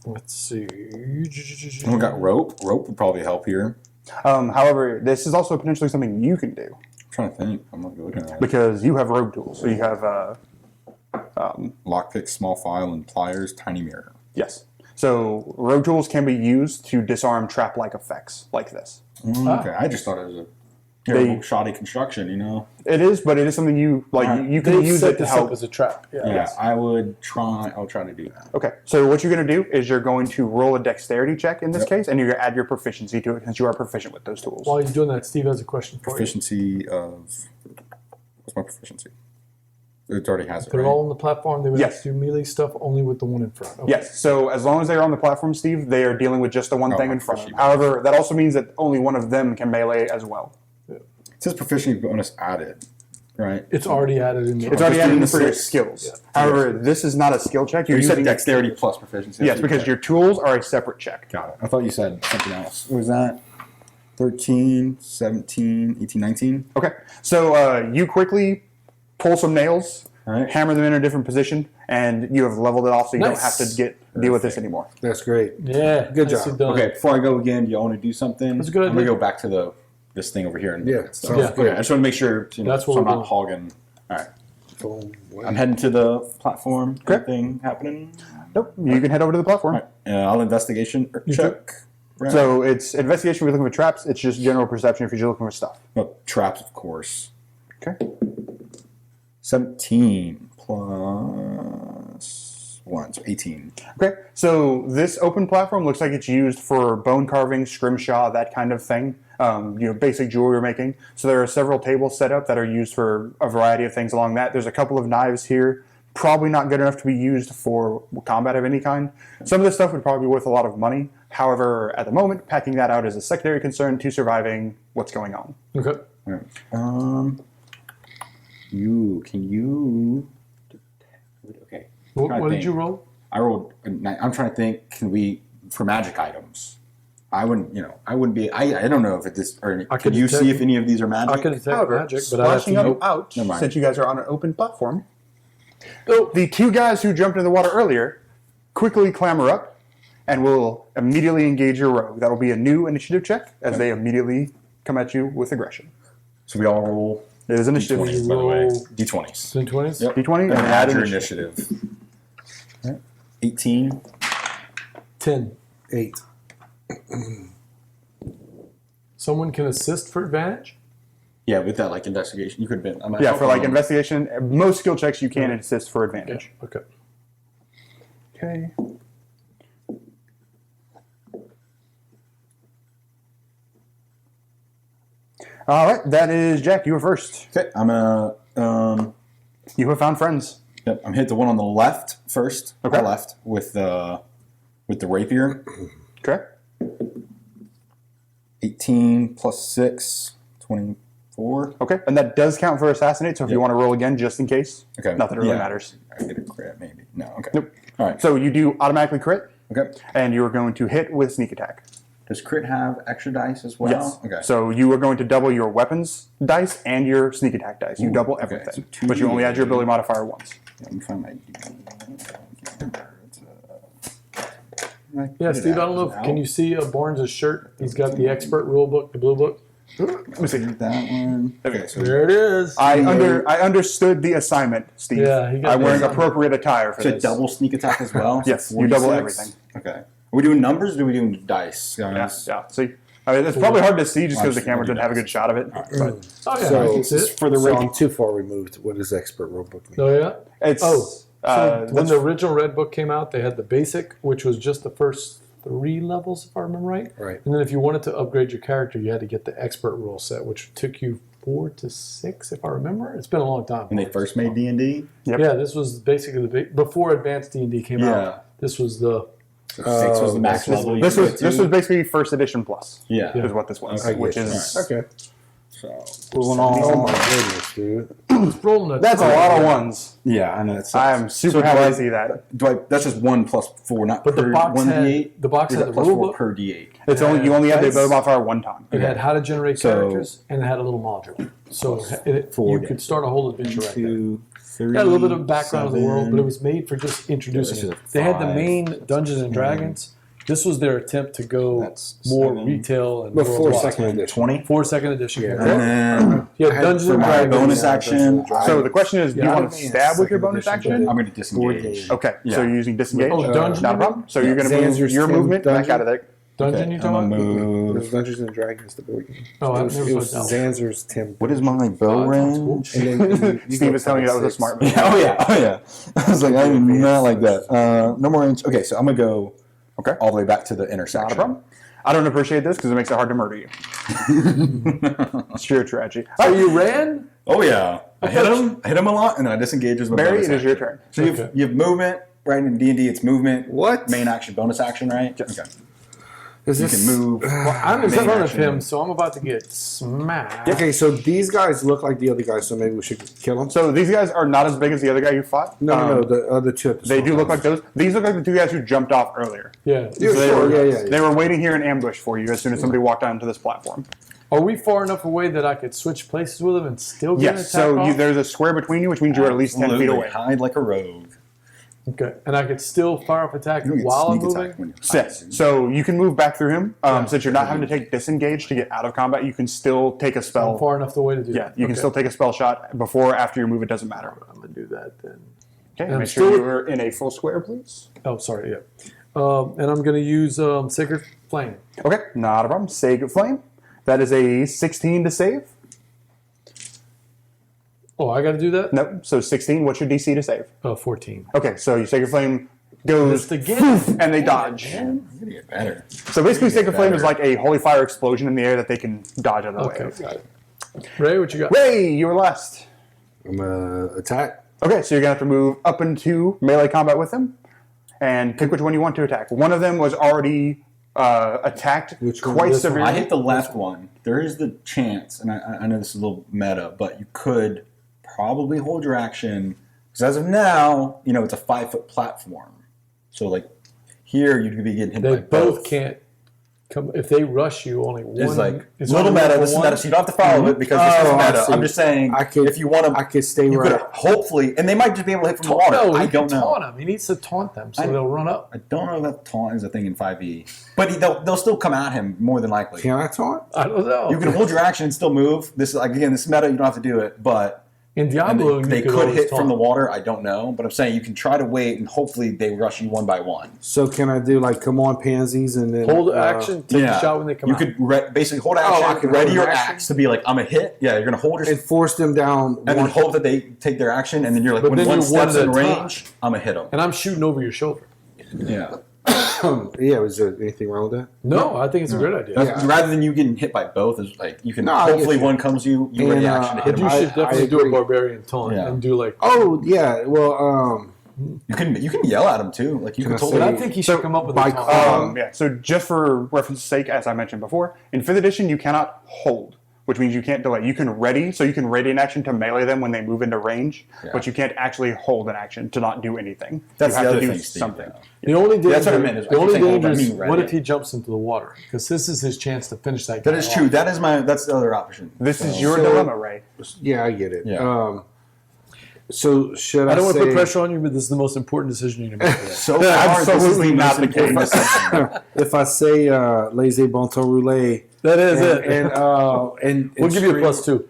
Let's see. We got rope. Rope would probably help here. However, this is also potentially something you can do I'm trying to think. I'm not looking at it. because you have rogue tools. So you have, Lockpick, small file, and pliers, tiny mirror. yes. So rogue tools can be used to disarm trap-like effects like this. Okay, I just thought it was a terrible, shoddy construction. You know. It is, but it is something you like. Alright. You can They use set it to this help. up as a trap. Yeah. Yeah, I would try. I'll try to do that. Okay, so what you're going to do is you're going to roll a dexterity check in this Yep. case, and you're going to add your proficiency to it since you are proficient with those tools. While you're doing that, Steve has a question for you. Proficiency of what's my proficiency? It already has it. They're Right? all on the platform. They would Yes. have to do melee stuff only with the one in front. Okay. Yes, so as long as they're on the platform, Steve, they are dealing with just the one thing in front of them. proficiency. However, that also means that only one of them can melee as well. It says proficiency bonus added, right? It's already added in there. It's already just added doing in for the your six. skills. Yeah. However, this is not a skill check. You're You said using dexterity plus proficiency. Yes, because your tools are a separate check. Got it. I thought you said something else. What was that? 13, 17, 18, 19? Okay, so you quickly pull some nails, Alright. hammer them in a different position, and you have leveled it off so you don't Nice. have to deal with this anymore. That's great. Yeah. Good nicely job. done. Okay, before I go again, do y'all want to do something? That's a good I'm going to idea. go back to this thing over here. And Yeah, so, sounds okay, good. I just want to make sure That's what so I'm we're not hogging. All right. Boom. I'm heading to the platform. Okay. Everything happening. Nope, you can head over to the platform. All right. I'll investigation check. Right. So it's investigation if you're looking for traps. It's just general perception if you're looking for stuff. Oh, traps, of course. Okay. 17 plus 1, so 18. Okay. So this open platform looks like it's used for bone carving, scrimshaw, that kind of thing. Basic jewelry making. So there are several tables set up that are used for a variety of things along that. There's a couple of knives here. Probably not good enough to be used for combat of any kind. Some of this stuff would probably be worth a lot of money. However, at the moment, packing that out is a secondary concern to surviving what's going on. Okay. All right. Okay. What Trying to did think. you roll? I rolled a 9. I'm trying to think, for magic items, I wouldn't be, I don't know if this, or I could could you detect- see if any of these are magic? I could detect However, magic, but I have to splashing know. out, Never mind. since you guys are on an open platform, the two guys who jumped in the water earlier quickly clamber up and will immediately engage your rogue. That'll be a new initiative check as they immediately come at you with aggression. So we all roll It is initiative. D20s, by the way. Roll- D20s. 20s? Yep. D20 and And add add your initiative. initiative. Okay. 18. 10. 8. Someone can assist for advantage? Yeah, with that like investigation, you could have been. Yeah, for like investigation, most skill checks you can assist for advantage. Okay. Okay. All right, that is Jack. You were first. Okay, You have found friends. yep, I'm hit the one on the left first. Okay. The left with the rapier. Okay. 18 plus 6, 24. Okay, and that does count for assassinate. So if you Yep. want to roll again, just in case, Okay. nothing really Yeah. matters. I get a crit, maybe. No, okay. Nope. All right. So you do automatically crit, Okay. and you are going to hit with sneak attack. Does crit have extra dice as well? Yes. Okay. So you are going to double your weapons dice and your sneak attack dice. You Ooh, double okay, everything, so but you only add your ability modifier once. Let me find my. Yeah, Steve, I don't know. Can you see Barnes' shirt? He's got the expert rule book, the blue book. Let me see. That one. Okay, so There it is. I understood the assignment, Steve. Yeah, he got I'm the wearing assignment. appropriate attire for so this. double sneak attack as well? So Yes, you double 46? everything. Okay. Are we doing numbers or are we doing dice? Yeah, Guys? yeah. See, I mean, it's probably hard to see just because the Absolutely. camera didn't have a good shot of it. But Oh, yeah. So, I can see it. For the So rate. I'm too far removed. What does expert rulebook mean? Oh, yeah? it's So when that's- the original Red Book came out, they had the basic, which was just the first 3 levels, if I remember right. Right. And then if you wanted to upgrade your character, you had to get the expert rule set, which took you 4 to 6, if I remember. It's been a long time. When they first made D&D? Yep. Yeah, this was basically before Advanced D&D came Yeah. out. This was the 6 was the max level. you this could was get this to. was basically first edition plus. Yeah. Is what this was, I get which you. is Okay. So Rolling Oh my on. goodness, dude. Rolling That's a lot of ones. yeah, I know that's. I am super happy to see that. Do I? That's just 1 plus 4, not But per the box 1 had d8. the box Or is had that the plus rule 4 book. per d8. It's only you only have the Dice. ability modifier one time. It had how to generate So- characters, and it had a little module. So you Four could start a whole adventure right there. 2, 3. Got a little bit of background of the world, but it 7. was made for just introducing Yeah, it. this is a They had the 5. main Dungeons and Dragons. This was their attempt to go That's more 7. retail and Before worldwide. second edition. 20. 4 second edition. Yeah. And then Yeah, I had Dungeons for and my Dragons. bonus action. So the question is, do you Yeah, want to stab with your bonus action? I'm going to Board disengage. game. Okay, so Yeah. you're using disengage. Oh, dungeon, Not a you problem. So you're going to move Zanzer's your Tim movement back dungeon? out of there. Dungeon Okay, you I'm talking gonna about? move. There's Dungeons and Dragons, the board game. Oh, I've it was, never it was played that one. Zanzer's Tim. What is my bow that sounds cool. range? And then Steve is telling you that was a smart move. Oh yeah, oh yeah. I was like, I do not like that. No more range. Okay, so I'm gonna go all the way back to the Not a intersection. problem. I don't appreciate this because it makes it hard to murder you. It's your tragedy. So you ran? Oh yeah, I hit him. I hit him a lot, and then I disengage as my Barry, bonus it is your action. turn. So you Okay. have, you have movement, right? In D&D, it's movement. What? Main action, bonus action, right? Okay. Is You this, can move. I'm in Main front of action. him, so I'm about to get smacked. Okay, so these guys look like the other guys, so maybe we should kill them. So these guys are not as big as the other guy you fought. No, the other two. At the They same do look time. like those. These look like the two guys who jumped off earlier. Yeah. Yeah, They sure, were, yeah. They were waiting here in ambush for you as soon as somebody walked onto this platform. Are we far enough away that I could switch places with him and still get an Yes, attack so off? there's a square between you, which means you're at least 10 feet Absolutely. away. Hide like a rogue. Okay, and I could still fire up attack You don't get while I'm sneak moving? attack when you're Yes. hiding. So you can move back through him. Since you're not having to take disengage to get out of combat, you can still take a I'm spell. far enough away to do Yeah, that. you can Okay. still take a spell shot before or after you move. It doesn't matter. I'm going to do that then. Okay, I'm make sure still- you're in a full square, please. Oh, sorry, yeah. And I'm going to use Sacred Flame. Okay, not a problem. Sacred Flame. That is a 16 to save. Oh, I got to do that? No, so 16. What's your DC to save? 14. Okay, so your Sacred Flame goes Missed again. poof, and they dodge. I'm gonna get better. So basically, Sacred Flame is better. like a holy fire explosion in the air that they can dodge out of the Okay, way. got it. Ray, what you got? Ray, you were last. I'm gonna attack. Okay, so you're gonna have to move up into melee combat with them, and pick which one you want to attack. One of them was already attacked Which one? quite This one? severely. I hit the left one. There is the chance, and I know this is a little meta, but you could probably hold your action because as of now, it's a 5-foot platform. So like here, you'd be getting hit They by both can't come. If they rush you, only one. It's like it's little only meta. one This is for meta, one? so you don't have to follow it because this Oh, is I meta. see. I'm just saying, I could, if you want I to, could stay you could right. hopefully, and they might just be able to hit from the water. No, I he can don't know. taunt him. He needs to taunt them so I- they'll run up. I don't know if that taunt is a thing in 5e, but they'll still come at him more than likely. Can I taunt? I don't know. You can hold your action and still move. This is like again, this meta. You don't have to do it, but In and Diablo, they you could always hit from taunt. the water. I don't know, but I'm saying you can try to wait and hopefully they rush you one by one. So can I do like come on pansies and then Hold action, take a shot when they come you out. could basically hold I action, can ready hold your an action? axe to be like I'm a hit. Yeah, you're gonna hold your and force them down? and then hope that they take their action, and then you're like But when then one you're one steps at in a time. range, I'm gonna hit them. And I'm shooting over your shoulder. Yeah. Yeah, is there anything wrong with that? No, I think it's a great idea. That's, rather than you getting hit by both, is like you can No, I get hopefully you. one comes you And, ready action to hit But him. you should definitely I do a agree. barbarian taunt Yeah. and do like. Oh yeah, well You can yell at him too. Like you Can can I totally. But I think he should come up with a by taunt. Yeah, so just for reference sake, as I mentioned before, in 5th edition, you cannot hold, which means you can't delay. You can ready, so you can ready an action to melee them when they move into range, Yeah. but you can't actually hold an action to not do anything. That's you the have other to do thing, Steve, something. though. The only danger, That's what I meant, is I the only keep saying hold, danger I is mean ready. what if he jumps into the water? Because this is his chance to finish that. That guy is off. true. That's the other option. This is your So- dilemma, Ray. yeah, I get it. Yeah. So should I? I don't want to say, put pressure on you, but this is the most important decision you're going to make today. So far, Absolutely not the case. case. If I say laissez bon temps rouler, That is and, it. and We'll give you a +2.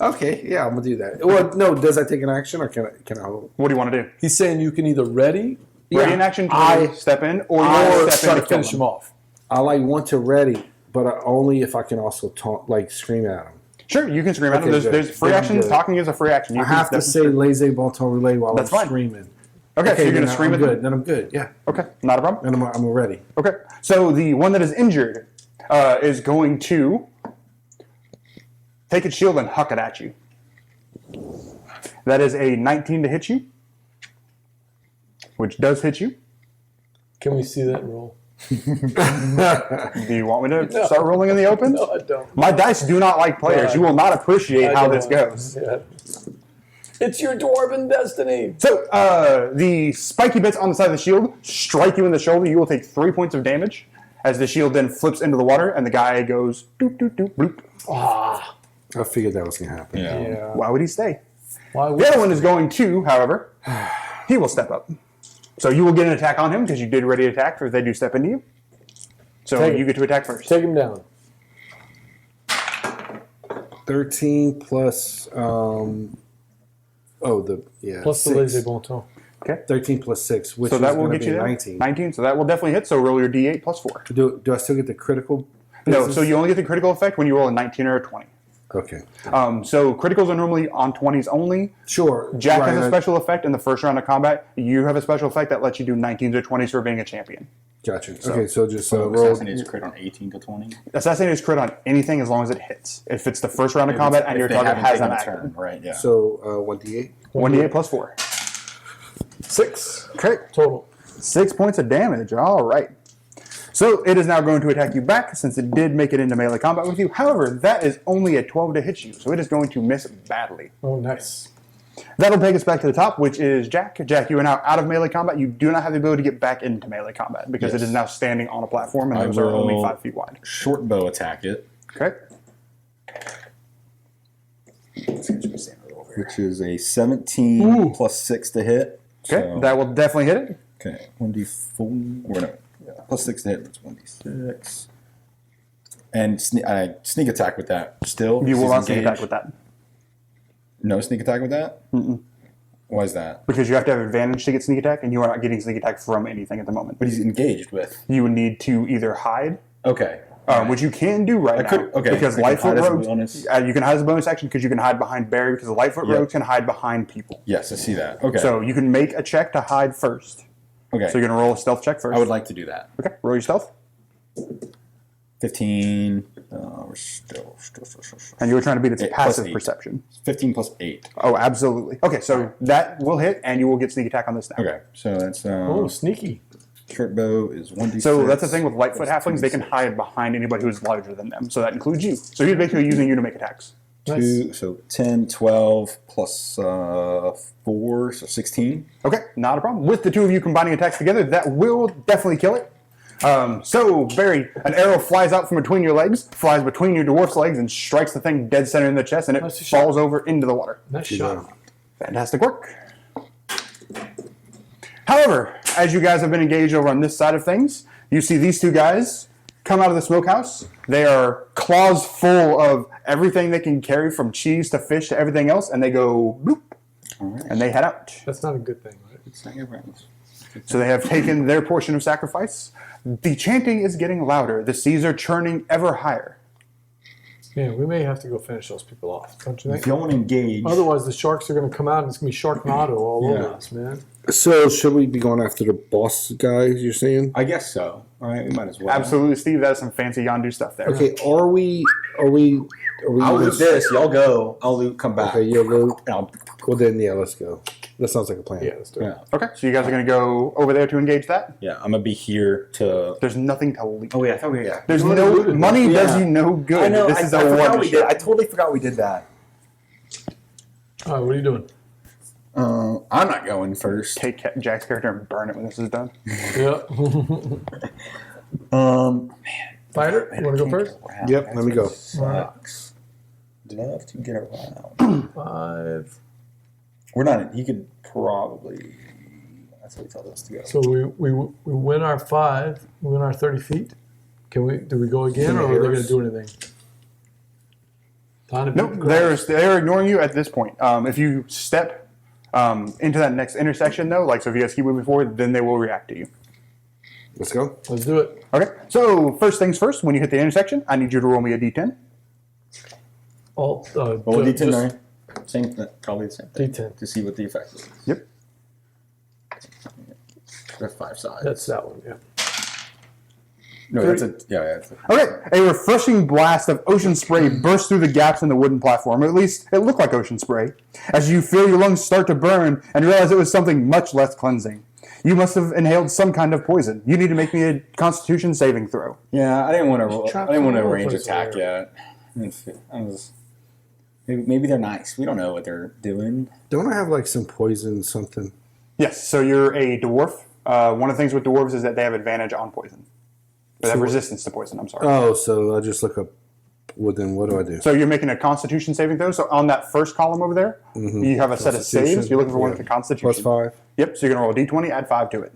Okay, yeah, I'm gonna do that. Well, no, does I take an action or can I hold? What do you want to do? He's saying you can either ready Ready an action to I step in, or you I- want or to step try in to to kill finish them. him off. I like want to ready, but only if I can also taunt, like scream at him. Sure, you can scream at Okay, them. good. There's free Then action. good. Talking is a free action. You I can have to step say in. laissez bon temps rouler while That's I'm fine. screaming. Okay, so you're going then to scream I'm at good. them. Then I'm good. Yeah, Okay, not a problem. and I'm ready. Okay, so the one that is injured is going to take its shield and huck it at you. That is a 19 to hit you, which does hit you. Can we see that roll? Do you want me to start rolling in the open? No, I don't. My dice do not like players. You will not appreciate how this goes. Yeah. It's your dwarven destiny. So, the spiky bits on the side of the shield strike you in the shoulder. You will take 3 points of damage as the shield then flips into the water and the guy goes doop, doop, doop, bloop. Ah. I figured that was going to happen. Yeah. Why would he stay? Why would The other one is going to, however, he will step up. So you will get an attack on him because you did ready attack if they do step into you. So Take you it. get to attack first. Take him down. 13 plus, Plus the lazy bon ton. 13 plus 6, which So is that will going to get be you there. 19. 19, so that will definitely hit. So roll your d8 plus 4. Do I still get the critical? No, business? so you only get the critical effect when you roll a 19 or a 20. Okay. So criticals are normally on 20s only. Sure. Jack Right, has a special effect in the first round of combat. You have a special effect that lets you do 19s or 20s for being a champion. Gotcha. Okay, so just So roll. Assassin's crit on 18 to 20. Assassinate is crit on anything as long as it hits. If it's the first round of combat and your If they target haven't has taken an a action. turn, right? Yeah. So 1d8. 1d8 plus 4. 6 Okay. total. 6 points of damage. All right. So it is now going to attack you back since it did make it into melee combat with you. However, that is only a 12 to hit you, so it is going to miss badly. Oh, nice. That'll take us back to the top, which is Jack. Jack, you are now out of melee combat. You do not have the ability to get back into melee combat because it is now standing on a platform and those are only 5 feet wide. Short bow attack it, Okay. which is a 17 plus 6 to hit. Okay, So, that will definitely hit it. okay, 1d4. Or no, plus 6 to hit. That's 1d6. And I sneak attack with that. Still, You will He's not sneak engaged. attack with that No sneak attack with that. Why is that? because you have to have advantage to get sneak attack, and you are not getting sneak attack from anything at the moment. But he's engaged with. You would need to either hide, Okay. which you can do right now. could- okay, Because I can Lightfoot hide as a Rogues, bonus. you can hide as a bonus action because you can hide behind Barry because the Lightfoot Yep. Rogues can hide behind people. Yes, I see that. Okay. So you can make a check to hide first. okay. So you're going to roll a stealth check first. I would like to do that. Okay, roll your stealth. 15. We're still. And you were trying to beat its Eight plus passive 8. perception. 15 plus 8. Oh, absolutely. Okay, so that will hit, and you will get sneak attack on this now. Okay, so that's Oh, sneaky. short bow is 1d6. So that's the thing with Lightfoot halflings; they can hide behind anybody who is larger than them. So that includes you. So he's basically using you to make attacks. Two, so 10, 12 plus 4, so 16. Okay, not a problem. With the two of you combining attacks together, that will definitely kill it. So, Barry, an arrow flies out from between your legs, flies between your dwarf's legs, and strikes the thing dead center in the chest, and it Nice shot. falls over into the water. Nice shot. Fantastic work. However, as you guys have been engaged over on this side of things, you see these two guys come out of the smokehouse. They are claws full of everything they can carry from cheese to fish to everything else, and they go bloop, and they head out. That's not a good thing, right? It's not your rounds. So they have taken their portion of sacrifice. The chanting is getting louder. The seas are churning ever higher. Yeah, we may have to go finish those people off, don't you If think? you want to engage, Otherwise, the sharks are going to come out and it's going to be Sharknado all over us, man. So should we be going after the boss guys? You're saying? I guess so. All right, we might as well. Absolutely, Steve. That is some fancy Yondu stuff there. Okay. Are we? I'll loot this. Y'all go. I'll loot. Come back. Okay. Yeah. Well, And I'll- then yeah. Let's go. That sounds like a plan. Yeah, let's do it. yeah. Okay, so you guys are going to go over there to engage that? Yeah, I'm gonna be here to. There's nothing to loot. Oh yeah, I thought we. Yeah. There's already no looted money that. does Yeah. you no good. I know. This I is a forgot one we did. shot. I totally forgot we did that. All right, what are you doing? I'm not going first. Take Jack's character and burn it when this is done. Yeah. Fighter, you want to go first? Yep, let me go. Sucks. Love to get around. 5. We're not. He could probably. That's what he tells us to go. So we win our 5. We win our 30 feet. Do we go again, or are they going to do anything? Time to beat Nope, the grass. they're ignoring you at this point. If you step into that next intersection, though, like so if you guys keep moving forward, then they will react to you. Let's go. Let's do it. Okay, so first things first, when you hit the intersection, I need you to roll me a d10. All, Roll a just- d10 9. Same. Probably the same thing. D10. To see what the effect is. Yep. That's 5 sides. That's that one, yeah. No, that's a That's a, Okay, a refreshing blast of ocean spray bursts through the gaps in the wooden platform. At least it looked like ocean spray. As you feel your lungs start to burn and realize it was something much less cleansing. You must have inhaled some kind of poison. You need to make me a Constitution saving throw. yeah, I didn't want to range place attack there. yet. Maybe they're nice. We don't know what they're doing. Don't I have like some poison something? Yes, so you're a dwarf. One of the things with dwarves is that they have advantage on poison. They have resistance to poison, I'm sorry. Oh, so I just look up. Well, then what do I do? So you're making a Constitution saving throw. So on that first column over there, you have a set of saves. You're looking for one with a Constitution. +5. Yep, so you're going to roll a d20, add 5 to it.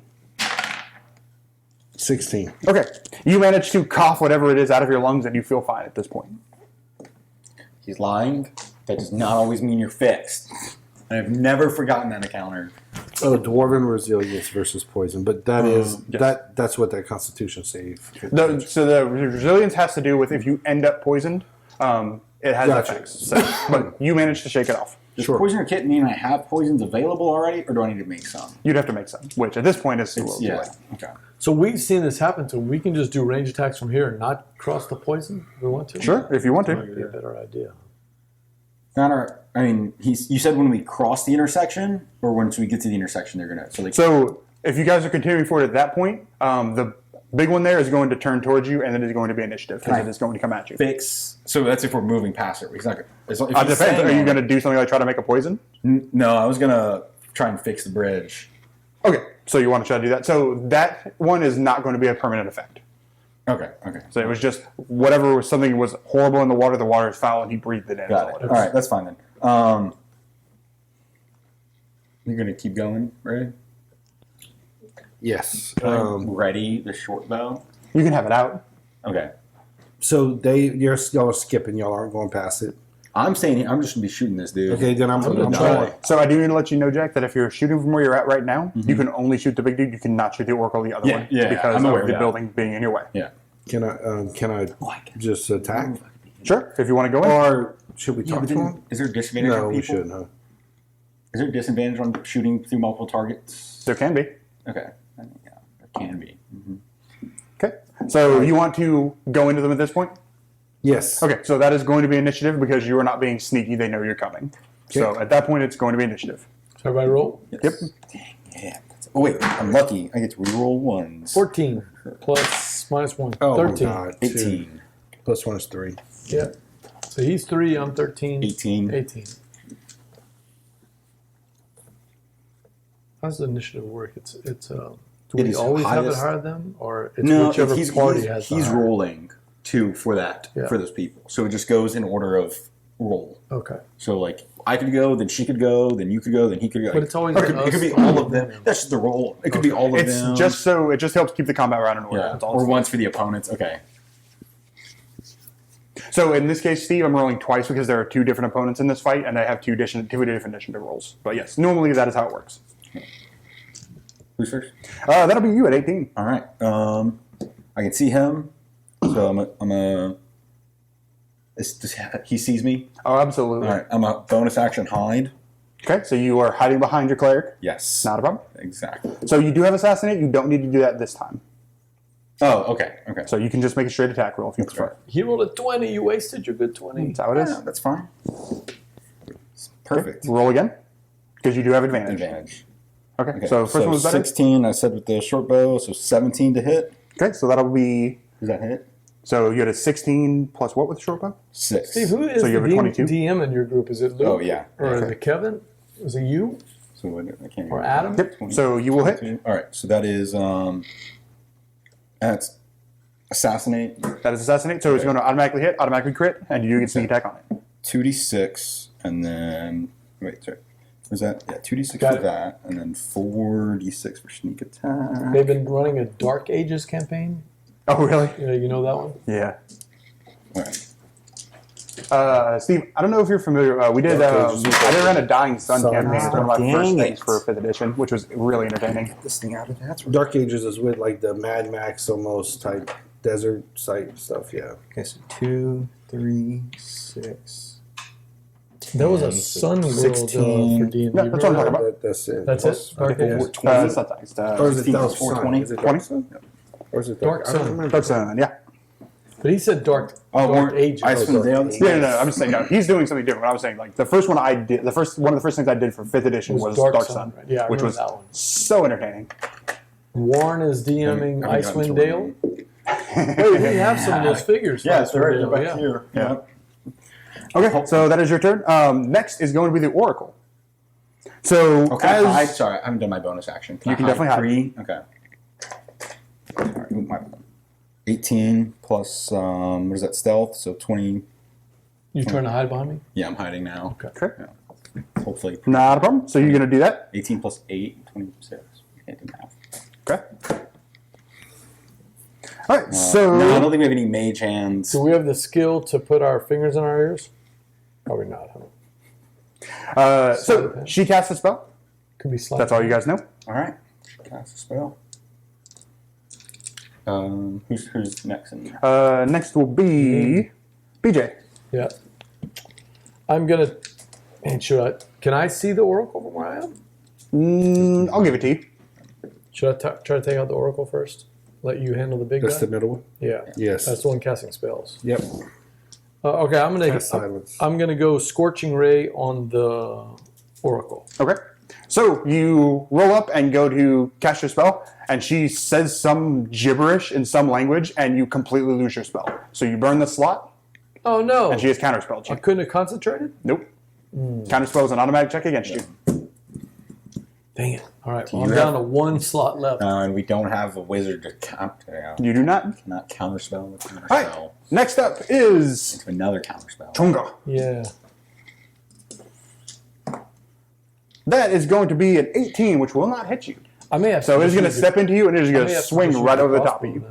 16. Okay, you manage to cough whatever it is out of your lungs and you feel fine at this point. He's lying. That does not always mean you're fixed. I've never forgotten that encounter. Oh, dwarven resilience versus poison, but that is that's what that Constitution save. So the resilience has to do with if you end up poisoned, it has Gotcha. effects. So, but you managed to shake it off. Does Sure. poison or kit mean I have poisons available already, or do I need to make some? You'd have to make some, which at this point is too low. Yeah. Okay. So we've seen this happen, so we can just do range attacks from here and not cross the poison if we want to? Sure, if you want That might to. be a better idea. I mean, you said when we cross the intersection, or once we get to the intersection, they're gonna. So if you guys are continuing forward at that point, the big one there is going to turn towards you, and then it's going to be initiative because it is going to come at you. fix. So that's if we're moving past it. He's not. If he's Depends. saying Are you on going to it- do something like try to make a poison? No, I was gonna try and fix the bridge. Okay, so you want to try to do that. So that one is not going to be a permanent effect. Okay. Okay. So it was just whatever was something was horrible in the water is foul, and he breathed it in. Got it. All right, that's fine then. You're gonna keep going, right? Yes. Ready the short bow. You can have it out. Okay. So y'all are skipping. Y'all aren't going past it. I'm saying I'm just gonna be shooting this dude. Okay, then I'm gonna trying. So I do need to let you know, Jack, that if you're shooting from where you're at right now, you can only shoot the big dude. You cannot shoot the orc or the other one because I'm aware of the of that. building being in your way. Yeah. Can I just attack, Sure, if you want to go in. or should we talk to him? Is there a disadvantage No, on we people? shouldn't. Huh? Is there a disadvantage on shooting through multiple targets? There can be. Okay. Yeah, there can be. Okay. So you want to go into them at this point? Yes. Okay, so that is going to be initiative because you are not being sneaky. They know you're coming. So at that point, it's going to be initiative. So everybody roll? Yep. Dang, yeah. Oh, wait, I'm lucky. I get to reroll ones. 14 plus minus 1. Oh 13. my God. 18. Plus 1 is 3. Yeah. So he's 3, I'm 13. 18. 18. How does the initiative work? Do It we is always have it highest- higher them? Or it's No, whichever he's party has the he's higher? rolling 2 for that, Yeah. for those people. So it just goes in order of roll. Okay. So, like, I could go, then she could go, then you could go, then he could go. But it's always it could be us. all of them. That's just the roll. It could be all of It's them. just so it just helps keep the combat round in order. yeah. That's all Or it's once for the opponents. Okay. So in this case, Steve, I'm rolling twice because there are 2 different opponents in this fight, and they have 2 different initiative rolls. But yes, normally that is how it works. Who's first? That'll be you at 18. All right. I can see him. So he sees me. Oh, absolutely. All right. I'm a bonus action hide. Okay, so you are hiding behind your cleric. Yes. Not a problem. Exactly. So you do have assassinate. You don't need to do that this time. Oh, okay. Okay. So you can just make a straight attack roll if you prefer. He rolled a 20. You wasted your good 20. That's how it is. Yeah, that's fine. It's perfect. Roll again because you do have advantage. Advantage. Okay, Okay. so first one was better. 16. I said with the short bow, so 17 to hit. Okay, so that'll be. Does that hit? So you had a 16 plus what with the short bow? 6. Steve, who is So you the have a 22? DM in your group? Is it Luke? Oh, yeah. Or is Okay. it Kevin? Is it you? So I can't. Or Adam? Yep. So you will hit. All right. So that is that's assassinate. That is assassinate. So it's going to automatically hit, automatically crit, and you do get sneak attack on it. 2d6 and then wait. Sorry. Was that 2d6 Got for it. that and then 4d6 for sneak attack? They've been running a Dark Ages campaign. Oh, really? Yeah, you know that one? Yeah. All right. Steve, I don't know if you're familiar. I did run a Dying Sun campaign. It's one of my first things for 5th edition, which was really entertaining. This thing out of that's Dark Ages is with like the Mad Max almost type desert site stuff. Yeah. okay. So 2, 3, 6. There was a Sun World 16. for D&D. Yeah, that's what I'm talking about. That's it. That's it. Dark Ages. It's not dice. Or is it that was 420? Is it 20? Sun? Or is it Dark I don't Sun. remember. Dark Sun, yeah. But he said dark ages. Icewind Dale. No. I'm just saying, no, he's doing something different. I was saying, like, the first one I did, one of the first things I did for 5th edition was Dark Sun, right? Yeah, I which remember was that one. so entertaining. Warren is DMing I haven't gotten Icewind to Dale. Hey, we have some of those figures. Yeah, it's right Dale, back yeah. here. Yeah. Okay, so that is your turn. Next is going to be the Oracle. So, Okay, as sorry, I haven't done my bonus action. You can definitely hide. 3? Okay. All right, my 18 plus, what is that, stealth? So 20. You trying to hide behind me? Yeah, I'm hiding now. Okay. Yeah. Hopefully. Not a problem. So you're going to do that? 18 plus 8, 26. Can't do math. Okay. All right, so... No, I don't think we have any mage hands. Do we have the skill to put our fingers in our ears? Probably not, huh? So she casts a spell. Could be slight. That's all you guys know. All right. Cast a spell. Who's next? Next will be BJ. Yeah. I'm gonna. And can I see the oracle from where I am? I'll give it to you. Should I try to take out the oracle first? Let you handle the big That's guy. the middle one. Yeah. Yes. That's the one casting spells. Yep. Okay, Cast silence. I'm gonna go scorching ray on the oracle. Okay. So you roll up and go to cast your spell, and she says some gibberish in some language, and you completely lose your spell. So you burn the slot, Oh no! and she has counterspelled I you. couldn't have concentrated. Nope. Counterspell is an automatic check against you. Dang it! All right, well, you I'm down to one slot left. And we don't have a wizard to You do not. not counterspell with All counterspell right. Next up is into another counterspell. Chunga. Yeah. That is going to be an 18, which will not hit you. I may have. So it's going to step into you, and it is going to swing right over the top of you.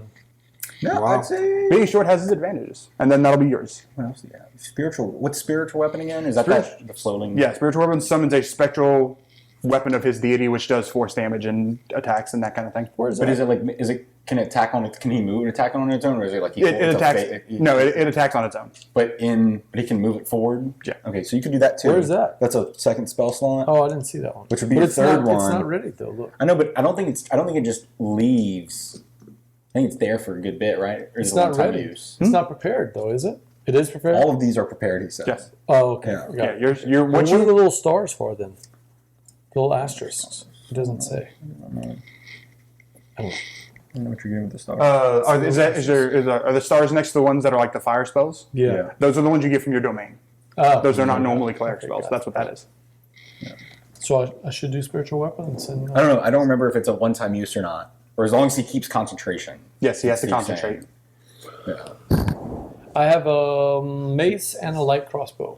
No, Wow. I'd say. Being short has its advantages, and then that'll be yours. What else do you have? Spiritual. What's spiritual weapon again? Is that the floating? Yeah, spiritual weapon summons a spectral weapon of his deity, which does force damage and attacks and that kind of thing. Where is But that? is it like? Is it? Can it attack on it? Can he move and attack on its own, or is it like he? It it's a attacks. fa- No, it attacks on its own. But he can move it forward. Yeah. Okay, so you could do that too. Where is that? That's a second spell slot. Oh, I didn't see that one. Which would be But your it's third not, one. It's not ready though. Look. I know, but I don't think it just leaves. I think it's there for a good bit, right? Or is It's it not one-time ready. use? It's not prepared though, is it? It is prepared. All of these are prepared. He said. Yes. Oh, okay. Yeah. Got Yeah, it. you're Well, what what are the you. little stars for then? The little asterisks. It doesn't say. I don't know what you're doing with the stars. Are the stars next to the ones that are like the fire spells? Yeah. Those are the ones you get from your domain. Oh. Those are not normally cleric Okay, spells. got it. That's what that is. So I should do spiritual weapons and. I don't know. I don't remember if it's a one-time use or not, or as long as he keeps concentration. Yes, he has to Keep concentrate. saying. Yeah. I have a mace and a light crossbow.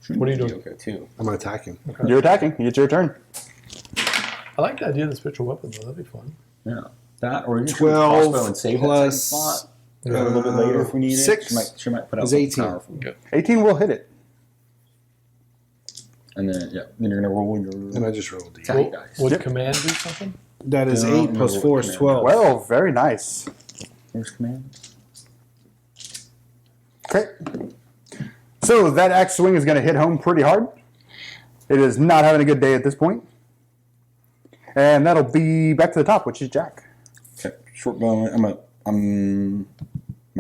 What are you doing? Okay, too. I'm attacking. You're attacking. It's your turn. I like the idea of the spiritual weapon though. That'd be fun. Yeah. That or you can 12 crossbow and save plus, that second slot. For a little bit later if we need 6 it. She might put out is something 18. powerful. 18 will hit it. And then then you're gonna roll your And I just rolled. attack dice. Would command do something? That is No, 8 plus no, 4 is no. 12. Well, very nice. Where's command? Okay. So that axe swing is going to hit home pretty hard. It is not having a good day at this point. And that'll be back to the top, which is Jack. Okay. Short bow. Am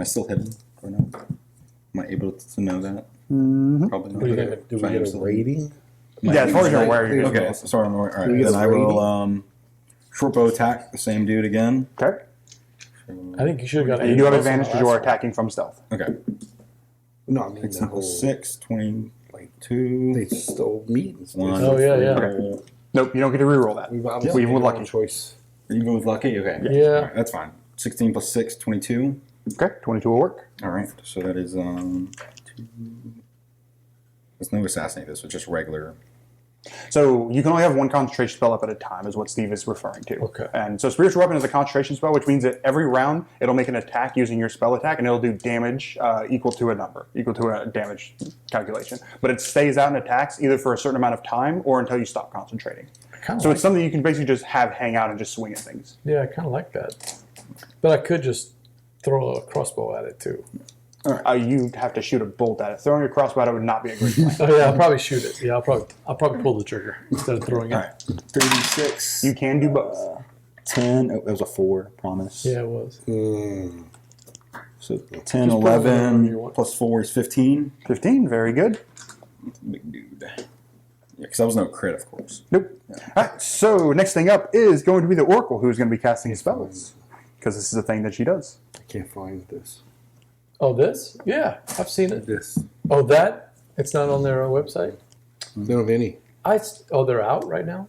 I still hidden or no? Am I able to know that? Mm-hmm. Probably not. What do you think? Do we So I am get a still- rating? Yeah, as far as you're aware, you're Okay, so I'm aware. All right, Do we get then a I will short bow attack the same dude again. Okay. I think you should have got. And you do have eight advantage plus because you are on the last attacking from stealth. Okay. No, I mean 16 the whole. plus 6, 22. They stole meat. and stuff. One. Oh, yeah, yeah. Okay. Nope, you don't get to reroll that. We've obviously We were made our lucky. own choice. You go with lucky? Okay. Yeah. All right, that's fine. 16 plus 6, 22. Okay, 22 will work. All right. So that is 2. There's no assassinate this, so just regular. So you can only have one concentration spell up at a time, is what Steve is referring to. Okay. And so spiritual weapon is a concentration spell, which means that every round it'll make an attack using your spell attack, and it'll do damage equal to a number, equal to a damage calculation. But it stays out and attacks either for a certain amount of time or until you stop concentrating. So it's something you can basically just have hang out and just swing at things. Yeah, I kind of like that. But I could just throw a crossbow at it too. You'd have to shoot a bolt at it. Throwing a crossbow at it would not be a great plan. Oh yeah, I'll probably shoot it. Yeah, I'll probably pull the trigger instead of throwing it. All right. 36. You can do both. 10. Oh, that was a 4, promise. Yeah, it was. So 10, Just put it wherever 11, you want. plus 4 is 15. 15, very good. Big dude. Yeah, because that was no crit, of course. Nope. All right, so next thing up is going to be the Oracle, who's going to be casting spells. Because this is a thing that she does. I can't find this. Oh, this? Yeah, I've seen it. This. Oh, that? It's not on their website? They don't have any. Oh, they're out right now?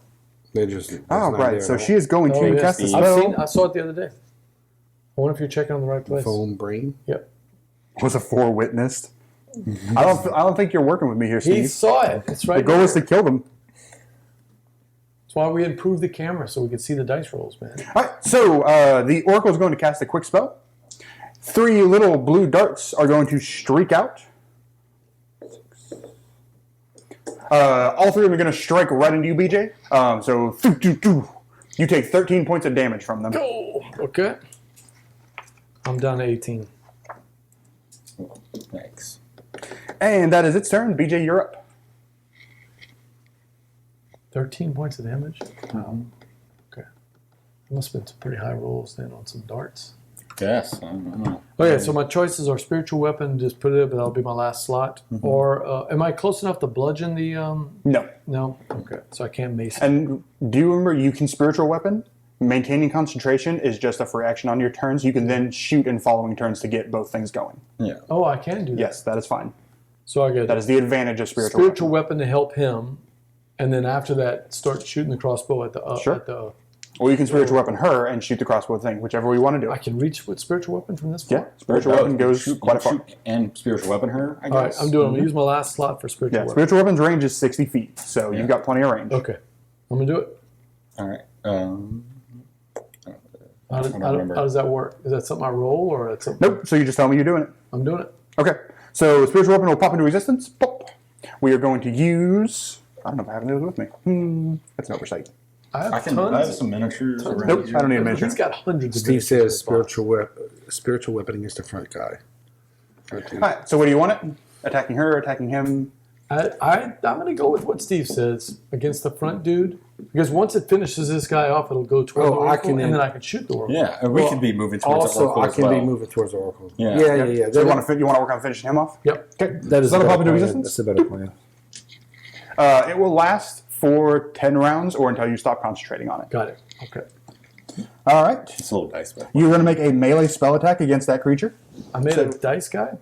They just. Oh, right. So she is going to Oh, yeah. cast a I've spell. seen. I saw it the other day. I wonder if you're checking on the right place. Foam brain. Yep. Was a 4 witnessed. I don't think you're working with me here, He Steve. saw it. It's right The goal there. is to kill them. That's why we improved the camera so we could see the dice rolls, man. All right, so the Oracle is going to cast a quick spell. 3 little blue darts are going to streak out. All 3 of them are going to strike right into you, BJ. So, you take 13 points of damage from them. Oh, okay. I'm down to 18. Thanks. And that is its turn. BJ, you're up. 13 points of damage? Wow. Okay. Must have been some pretty high rolls then on some darts. Yes. I don't know. Okay, so my choices are spiritual weapon, just put it up, but that'll be my last slot. Or am I close enough to bludgeon the... No. No? Okay, so I can't mace it. And do you remember you can spiritual weapon? Maintaining concentration is just a free action on your turns. You can then shoot in following turns to get both things going. Yeah. Oh, I can do that. Yes, that is fine. So I get That is the advantage of spiritual, spiritual weapon to help him, and then after that, start shooting the crossbow at the... Sure. At the Or you can spiritual weapon her and shoot the crossbow thing, whichever way you want to do I it. can reach with spiritual weapon from this Yeah, far? spiritual weapon goes quite far. And spiritual weapon her, I guess. All right, I'm going to use my last slot for spiritual Yeah, weapon. spiritual weapon's range is 60 feet, so Yeah. you've got plenty of range. Okay, I'm going to do it. All right. How I don't remember. does that work? Is that something I roll, or that's something... Nope, so you just tell me you're doing it. I'm doing it. Okay, so spiritual weapon will pop into resistance. Pop. We are going to use... I don't know if I have those with me. That's an oversight. I have I have tons. some miniatures around Nope, here. I don't need a miniature. He's got hundreds of Steve miniatures says in his box. spiritual weapon against the front guy. All right, so what do you want it? Attacking her, attacking him? I'm going to go with what Steve says against the front dude, because once it finishes this guy off, it'll go toward the I Oracle, can and then I can shoot the Oracle. Yeah, and we could be moving towards the Also, Oracle I as can well. be moving towards the Oracle. Yeah. Yeah. So you want to work on finishing him off? Yep. Okay, That is so that'll a pop better into plan. resistance. That's a better plan. It will last for 10 rounds or until you stop concentrating on it. Got it. Okay. All right. It's a little dice, but You're going to make a melee spell attack against that creature. I made a dice guy.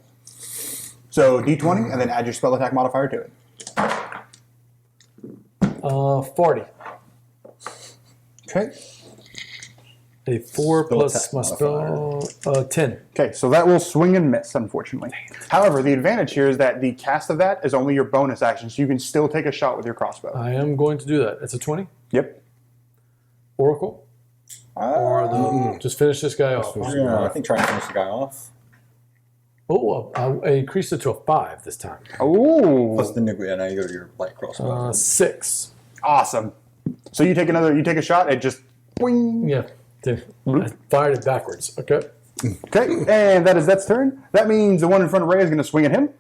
So d20, and then add your spell attack modifier to it. 40. Okay. A 4 Spell plus attack my spell. 10. Okay, so that will swing and miss, unfortunately. However, the advantage here is that the cast of that is only your bonus action, so you can still take a shot with your crossbow. I am going to do that. It's a 20. Yep. Oracle. Or the just finish this guy off. yeah, I think try to finish the guy off. Oh, I increased it to a 5 this time. Oh, Plus the nuclear, now you go to your light crossbow. 6. awesome. So you take a shot, it just boing. Yeah. I fired it backwards. Okay. Okay, and that's turn. That means the one in front of Ray is going to swing at him.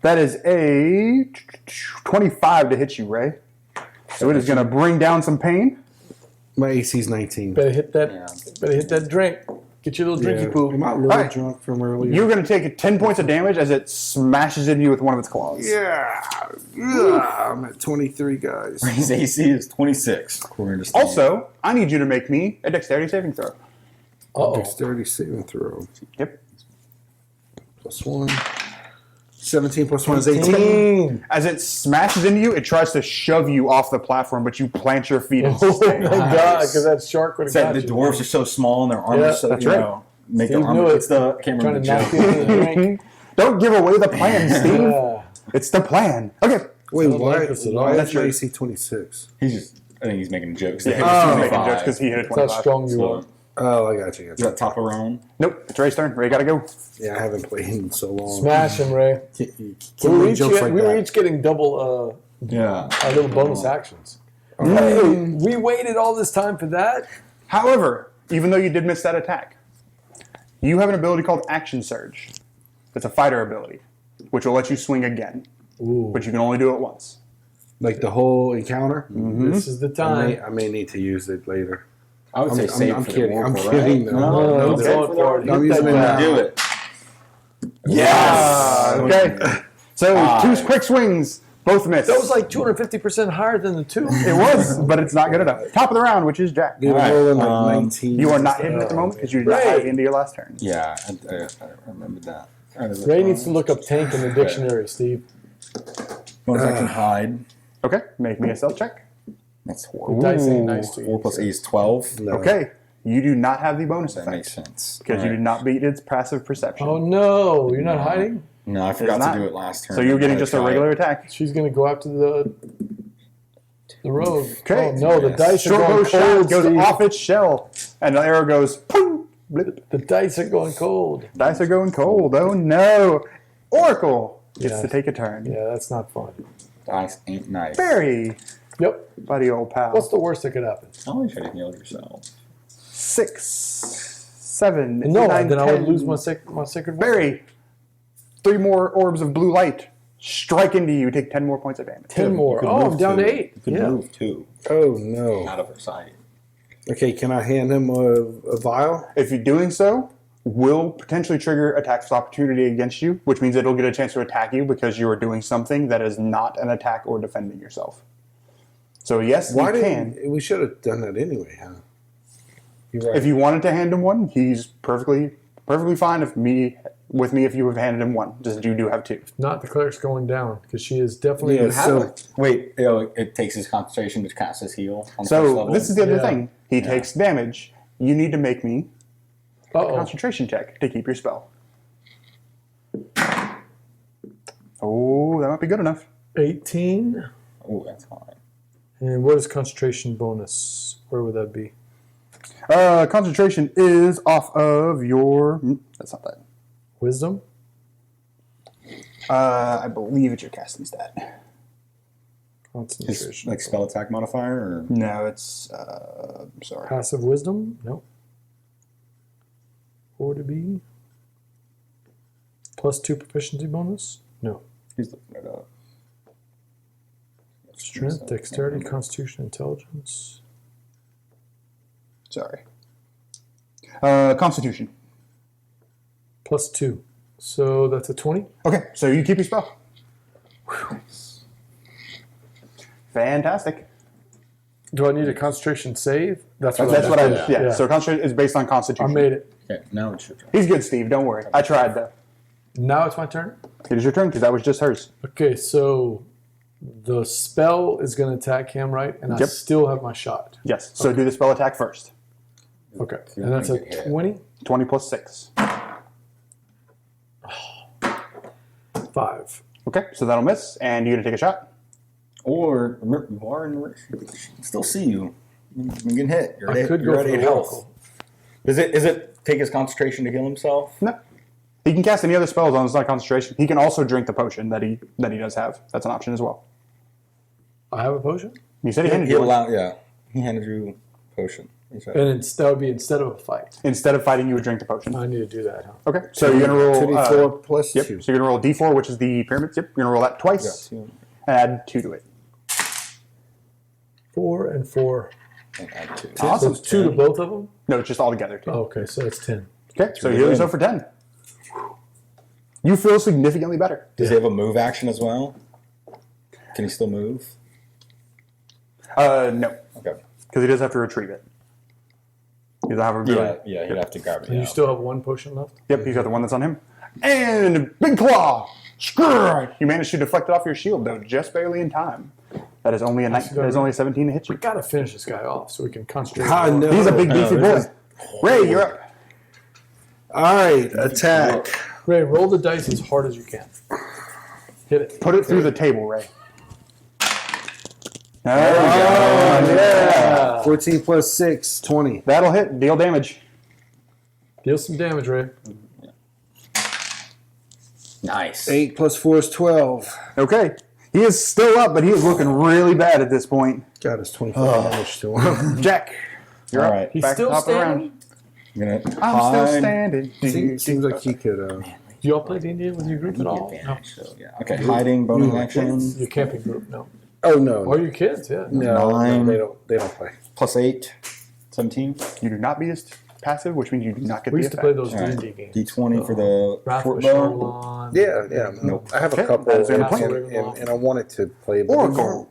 That is a 25 to hit you, Ray. So it is going to bring down some pain. My AC is 19. Better hit that. Yeah. Better hit that drink. Get your little drinky poo. I'm a little Alright. drunk from earlier. You're going to take 10 points of damage as it smashes into you with one of its claws. Yeah. I'm at 23, guys. His AC is 26, according to Steam. Also, I need you to make me a dexterity saving throw. Uh-oh. Dexterity saving throw. Yep. Plus 1. 17 plus 1 is 18. As it smashes into you, it tries to shove you off the platform, but you plant your feet and Oh stay. my god, because that shark would have It's got that the you. dwarves are so small and their armor Yeah, is so, that's you right. know, make Steve their armor. knew it. It's the, I can't remember Trying the to joke. knock you into the drink. Don't give away the plan, Steve. Yeah. It's the plan. Okay. Wait, I don't why, like this at all. why That's is my your- AC 26? He's just, I think he's making jokes. Yeah, They he's hit us just with making 25. jokes because he hit a That's how 25. strong you are. So, Oh, I got you. is that top of round? Nope, it's Ray's turn. Ray, gotta go. Yeah, I haven't played in so long. Smash him, Ray. Can't make We were jokes like that. each getting double Yeah. our little bonus actions. Hey, we waited all this time for that? However, even though you did miss that attack, you have an ability called Action Surge. It's a fighter ability, which will let you swing again, Ooh, but you can only do it once. Like the whole encounter? this is the time. I may need to use it later. I would say save I'm for kidding. the I'm Oracle, kidding. right? No, it's it's all all for it. I'm Hit using that it die. now. Do it. Yes. Okay. So Five. 2 quick swings, both miss. That was like 250% higher than the 2. It was, but it's not good enough. Top of the round, which is Jack. Dude, All I'm right, rolling like 19. You are not hidden at the moment because you did not have the end of your last turn. Yeah, I remember that. Ray needs to look up tank in the dictionary, Steve. Bonus action hide. Okay, make me a stealth check. That's horrible. Dice ain't nice to 4 you. plus 8 is 12. No. Okay, you do not have the bonus That makes effect sense. because you did not beat its passive perception. Oh no, you're not hiding? No, I forgot not. to do it last turn. So you're getting I just a tried. regular attack. She's gonna go after the road. Okay. Oh no, the Yes. dice are Short bow going shot cold, goes Steve. off its shell, and the arrow goes boom. Blip. The dice are going cold. Dice are going cold. Oh no! Oracle gets Yeah. to take a turn. Yeah, that's not fun. Dice ain't nice. Barry, Yep. buddy, old pal. What's the worst that could happen? I always try to heal yourself. 6, 7, No, 8, 9, then I would 10. lose my sacred weapon. Barry, 3 more orbs of blue light strike into you. Take 10 more points of damage. 10 more. You could Oh, move I'm down to too. 8. You could Yeah. move too, Oh no. out of her sight. Okay, can I hand him a vial? If you're doing so, will potentially trigger attacks of opportunity against you, which means it'll get a chance to attack you because you are doing something that is not an attack or defending yourself. So yes, Why you can. we should have done that anyway, huh? You're right. If you wanted to hand him one, he's perfectly fine with me if you have handed him one. Just you do have 2. Not the cleric's going down because she is definitely. Yeah, so Wait, it takes his concentration to cast his heal on the first So level? this is the other Yeah. thing. He takes damage. You need to make me a Uh-oh. concentration check to keep your spell. Oh, that might be good enough. 18. Oh, that's high. And what is concentration bonus? Where would that be? Concentration is off of your. That's not that. Wisdom? I believe it's your casting stat. His Concentration. like spell attack modifier, or No, it's. Sorry. Passive wisdom? No. Or to be? +2 proficiency bonus? No. he's looking it up. Strength, dexterity, constitution, intelligence. Sorry. Constitution. +2. So that's a 20. Okay, so you keep your spell. Fantastic. Do I need a concentration save? That's what I. Yeah. Yeah. So concentration is based on I Constitution. made it. Okay, now it's your turn. He's good, Steve. Don't worry. I tried though. Now it's my turn. It is your turn because that was just hers. Okay, so the spell is going to attack him, right? And I Yep. still have my shot. Yes. So do the spell attack first. Okay. And that's a 20? 20 plus 6. 5. Okay, so that'll miss, and you're gonna take a shot. Or Warren she can still see you. You can get hit. You're I could go you're for at 8 the health. oracle. Is it take his concentration to heal himself? No. He can cast any other spells on his not concentration. He can also drink the potion that he does have. That's an option as well. I have a potion? You said he handed He you one. allowed, yeah. He handed you a potion. He said. And that would be instead of a fight. Instead of fighting, you would drink the potion. I need to do that, huh? Okay, so you're gonna roll 2d4 plus Yep. 2. So you're gonna roll D4, which is the pyramids. Yep. You're gonna roll that twice. Yeah, 2. Add 2 to it. 4 and 4. And add 2. Awesome. So it's 2 to both of them? No, it's just all together. Too. Oh, okay, so it's 10. Okay, so heal yourself for 10. You feel significantly better. Does he have a move action as well? Can he still move? No, Okay. because he does have to retrieve it. He doesn't have a ability. Yeah, he'd have to grab it. And you still have 1 potion left? Yep, he's got the one that's on him. And Big Claw! Skrrr! You managed to deflect it off your shield, though, just barely in time. That is only a 19, that is only a 17 to hit We you. got to finish this guy off so we can concentrate. I on know. He's a big beefy boy. this Ray, you're up. All right, attack. Ray, roll the dice as hard as you can. Hit it. Put it through the table, Ray. Oh, Yeah. 14 plus 6, 20. That'll hit. Deal damage. Deal some damage, Ray. Nice. 8 plus 4 is 12. Okay. He is still up, but he is looking really bad at this point. God, it's 25 damage to him. Jack, you're All up. right. He's Back still top of the round. standing? I'm gonna I'm still hide. standing. Seems like he could. Do y'all play D&D with your group at all? No. Advantage, so, yeah. Okay, hiding, bonus action, Your camping group, no. Oh no, Or your kids, yeah. no, 9. they don't. They don't play. plus 8. 17. You do not beat his passive, which means you do not get We the used to play effect. those All right. D&D games. D20 for the Wrath fort of bow. Shalon. Yeah. Nope. I have Okay, a couple, that is in and, plan. and I wanted to play, but Oracle.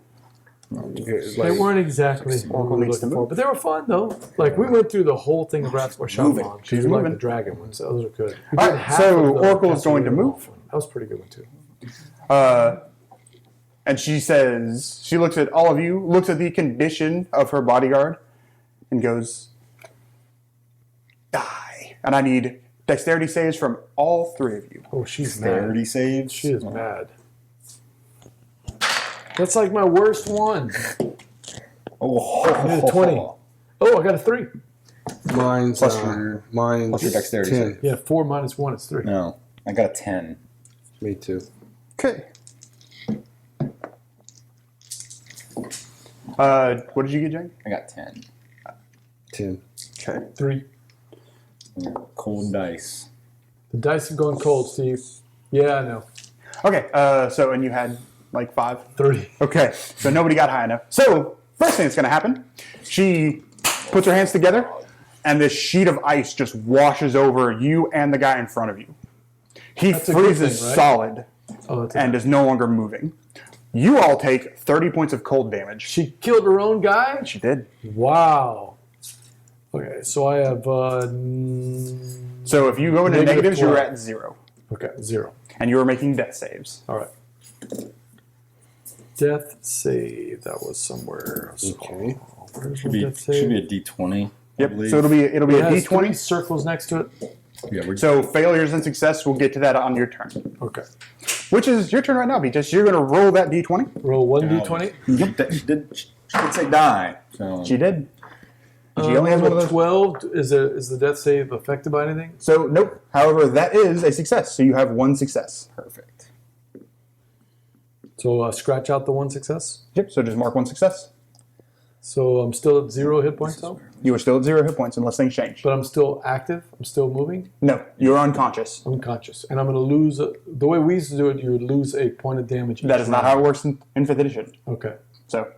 They weren't exactly what we Oracle were needs to looking for, move. but they were fun though. Like we went through the whole thing of Wrath of Moving. Shalon. She's We liked moving. the dragon ones. Those are good. We All did right, half so of the Oracle is going to Castle move. Wolf one. That was a pretty good one too. And she says, she looks at all of you, looks at the condition of her bodyguard, and goes, die. And I need dexterity saves from all three of you. Oh, she's mad. 30 saves. She is mad. That's like my worst one. Oh, I did a 20. Oh, I got a 3. mine's Plus your dexterity 10. save. Yeah, 4 minus 1 is 3. No, I got a 10. Me too. Okay. What did you get, Jane? I got 10. 10. Okay. 3. Cold dice. The dice have gone cold, Steve. Yeah, I know. Okay, so, and you had like 5? 3. Okay, so nobody got high enough. So, first thing that's going to happen, she puts her hands together, and this sheet of ice just washes over you and the guy in front of you. He That's a good freezes thing, right? solid Oh, that's and is no longer moving. You all take 30 points of cold damage. She killed her own guy? She did. Wow. Okay, so I have So if you go into Negative negatives, you're 12. at 0. okay, 0. And you are making death saves. All right. Death save. That was somewhere. Okay. Where's Should my be death save? a D20. I Yep. believe. So it'll be It a has 3 D20. circles next to it. Yeah, we're So failures and success, we'll get to that on your turn. Okay. Which is your turn right now, Beatrice. You're going to roll that D20. Roll 1d20. She did say die. So She did. She only has one of those. 12. Is the death save affected by anything? So, nope. However, that is a success. So you have 1 success. perfect. So scratch out the 1 success. Yep. So just mark 1 success. So I'm still at 0 hit points though, You are still at 0 hit points unless things change. but I'm still active. I'm still moving. No, you're unconscious. I'm conscious, and I'm going to lose. The way we used to do it, you would lose a point of damage. That each is not round. how it works in 5th edition. Okay. So,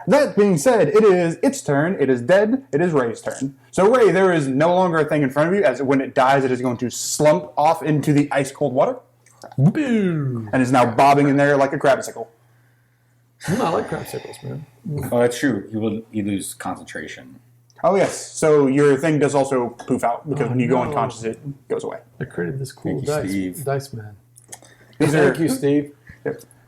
that being said, it is its turn. It is dead. It is Ray's turn. So, Ray, there is no longer a thing in front of you, as when it dies, it is going to slump off into the ice cold water Boo! and is now bobbing in there like a crabsicle. I like crabsicles, man. Oh, that's true. You lose concentration. Oh, yes. So, your thing does also poof out because when you go no. unconscious, it goes away. I created this cool Thank you, dice, Steve. dice man. These Thank are, you, Steve.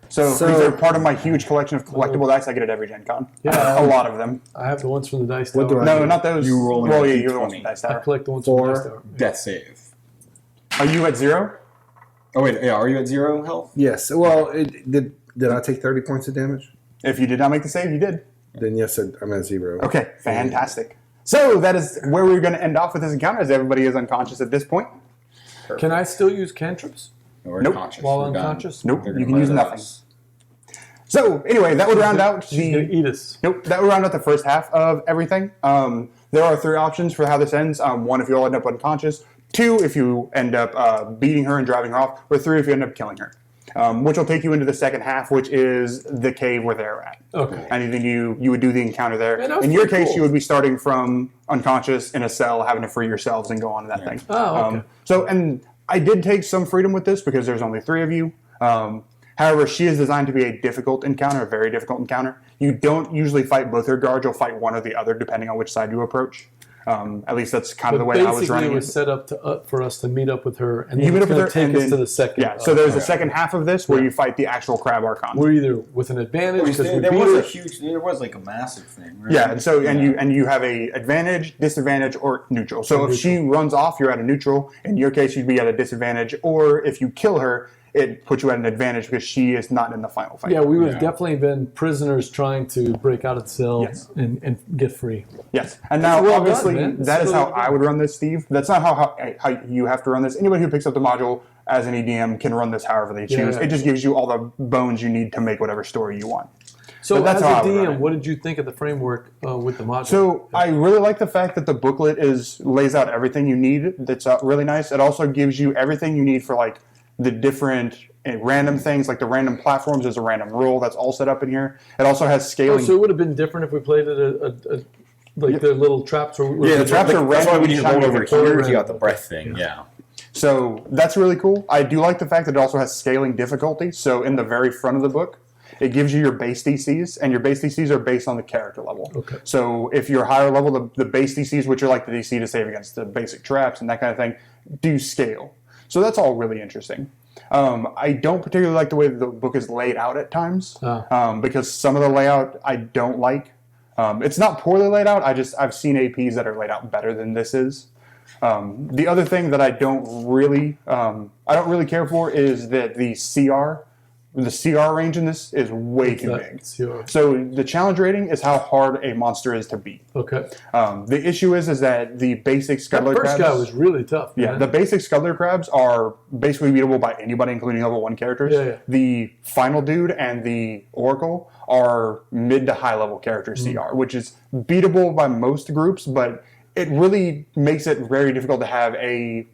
So, these are part of my huge collection of collectible dice I get at every Gen Con. Yeah. A lot of them. I have the ones from the dice What tower. do I No, not those. You rolling Well, a yeah, you're the ones D20. from Dice I Tower. collect the ones from the dice 4. tower. Death save. Are you at 0? Oh wait, yeah. Are you at 0 health? Yes. Well, did I take 30 points of damage? If you did not make the save, you did. Then yes, I'm at 0. Okay, fantastic. So that is where we're going to end off with this encounter, as everybody is unconscious at this point. Can I still use cantrips No, we're Nope. unconscious. while We're done. unconscious? Nope, They're you gonna can use let nothing. us. So anyway, that would round out She's gonna the. eat us. Nope, that would round out the first half of everything. There are 3 options for how this ends. 1, if you all end up unconscious. 2, if you end up beating her and driving her off. Or 3, if you end up killing her. Which will take you into the second half, which is the cave where they're at. Okay. And then you would do the encounter there. Man, that was in your pretty case, cool. you would be starting from unconscious in a cell, having to free yourselves and go on to that thing. Oh, okay. So, and I did take some freedom with this because there's only 3 of you. However, she is designed to be a difficult encounter, a very difficult encounter. You don't usually fight both her guards. You'll fight one or the other, depending on which side you approach. At least that's kind of the But way I was basically, running it it. was set up for us to meet up with her, and You then meet it's up with going her, to take and us then- to the second. Yeah, so there's a second half of this where you fight the actual Crab Archon. We're either with an advantage because we There beat was her. a huge. There was like a massive thing. Right? Yeah, and so and you have a advantage, disadvantage, or neutral. So if she runs off, you're at a neutral. In your case, you'd be at a disadvantage. Or if you kill her, it puts you at an advantage because she is not in the final fight. Yeah, we would have Yeah. definitely been prisoners trying to break out of the cell Yes. and get free. Yes, and now well done, obviously man. That's that is really how I would run this, Steve. That's not how you have to run this. Anybody who picks up the module as an EDM can run this however they choose. Yeah. It just gives you all the bones you need to make whatever story you want. So But that's as a how I would run DM, it. what did you think of the framework with the module? So I really like the fact that the booklet lays out everything you need. That's really nice. It also gives you everything you need for like the different random things, like the random platforms. There's a random rule that's all set up in here. It also has Oh, scaling. so it would have been different if we played it Like the little traps are. Yeah, the traps are That's that's why random we need to each time roll you over get a here. code. You got the breath thing. Yeah. So that's really cool. I do like the fact that it also has scaling difficulty. So in the very front of the book, it gives you your base DCs, and your base DCs are based on the character level. Okay. So if you're higher level, the base DCs, which are like the DC to save against the basic traps and that kind of thing, do scale. So that's all really interesting. I don't particularly like the way the book is laid out at times, because some of the layout I don't like. It's not poorly laid out. I've seen APs that are laid out better than this is. The other thing that I don't really care for is that the CR range in this is way too big. CR. So the challenge rating is how hard a monster is to beat. Okay. The issue is that the basic That scuttler first crabs. guy was really tough. Yeah, man. the basic scuttler crabs are basically beatable by anybody, including level 1 characters. Yeah. The final dude and the oracle are mid to high level character CR, which is beatable by most groups, but it really makes it very difficult to have a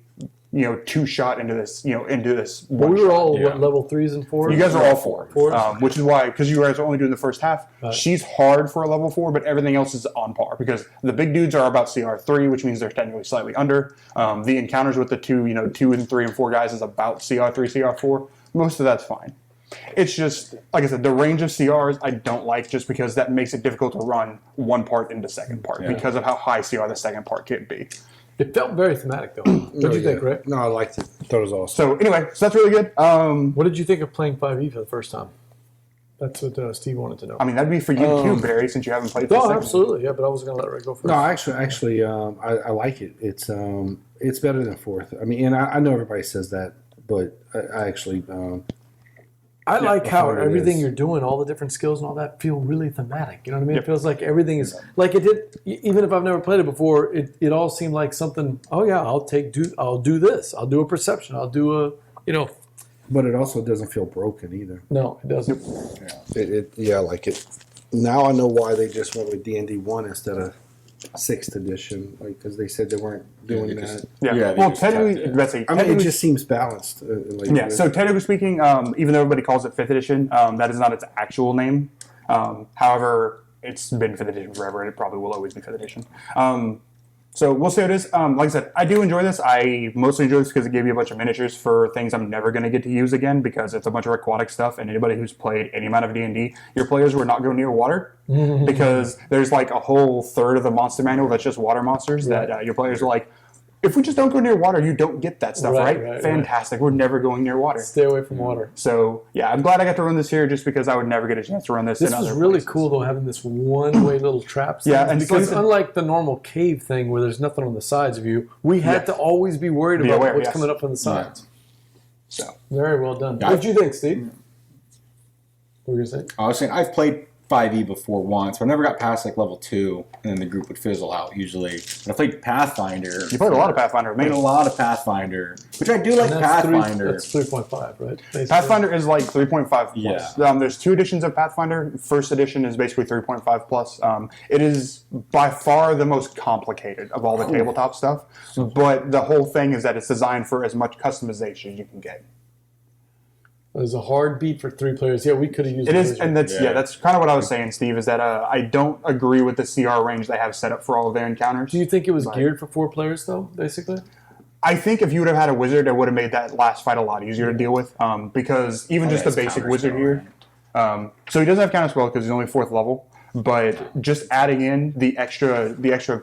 two-shot into this Well, we were all Yeah. what, level 3s and 4s. you guys are all fours, Fours? which is why, because you guys are only doing the first half, she's hard for a level 4, but everything else is on par, because the big dudes are about CR3, which means they're technically slightly under. The encounters with the 2 and 3 and 4 guys is about CR3, CR4. Most of that's fine. It's just, like I said, the range of CRs I don't like, just because that makes it difficult to run one part into second part, because of how high CR the second part can be. It felt very thematic, though. What did you think, Rick? No, I liked it. Thought it was awesome. So anyway, so that's really good. What did you think of playing 5e for the first time? That's what Steve wanted to know. I mean, that'd be for you too, Barry, since you haven't played this. Oh, absolutely, yeah. But I was going to let Rick go first. No, actually, I like it. It's better than fourth. I mean, and I know everybody says that, but I actually. I like how it everything is. you're doing, all the different skills and all that, feel really thematic. You know what I mean? It feels like everything is like it did. Even if I've never played it before, it all seemed like something. Oh yeah, I'll do this. I'll do a perception. I'll do a But it also doesn't feel broken either. No, it doesn't. Yeah, I like it. Now I know why they just went with D&D 1 instead of 6th edition, because they said they weren't doing that. Yeah. Yeah, they Well, just technically, kept it. that's I mean, it just seems balanced. Yeah, so technically speaking, even though everybody calls it 5th edition, that is not its actual name. However, it's been 5th edition forever, and it probably will always be 5th edition. So we'll see how it is. Like I said, I do enjoy this. I mostly enjoy this because it gave you a bunch of miniatures for things I'm never going to get to use again, because it's a bunch of aquatic stuff, and anybody who's played any amount of D&D, your players will not go near water, because there's like a whole third of the monster manual that's just water monsters that your players are like, if we just don't go near water, you don't get that stuff, right? Fantastic. We're never going near water. Stay away from water. So, yeah, I'm glad I got to run this here, just because I would never get a chance to run this in This other was really places. cool, though, having this one-way little traps. Yeah, thing. and It's because- like, unlike the normal cave thing where there's nothing on the sides of you, we had to always be worried about aware, what's yes. coming up on the sides. So, Very well done. Yeah. What did you think, Steve? What were you going to say? I was saying I've played 5e before once, but I never got past like level 2, and then the group would fizzle out usually. But I played Pathfinder. you played a lot of Pathfinder with I played a me. lot of Pathfinder, which I do like Pathfinder. That's 3.5, right? Basically. Pathfinder is like 3.5 plus. Yeah. There's 2 editions of Pathfinder. First edition is basically 3.5 plus. It is by far the most complicated of all the tabletop stuff, but the whole thing is that it's designed for as much customization as you can get. There's a hard beat for 3 players. Yeah, we could have used It is, Blizzard. and that's Yeah. that's kind of what I was saying, Steve. Is that I don't agree with the CR range they have set up for all of their encounters. Do you think it was geared for 4 players, though, basically? I think if you would have had a wizard, it would have made that last fight a lot easier to deal with. Because even just the it's basic counterspell, wizard here, so he doesn't have counterspell because he's only 4th level. But just adding in the extra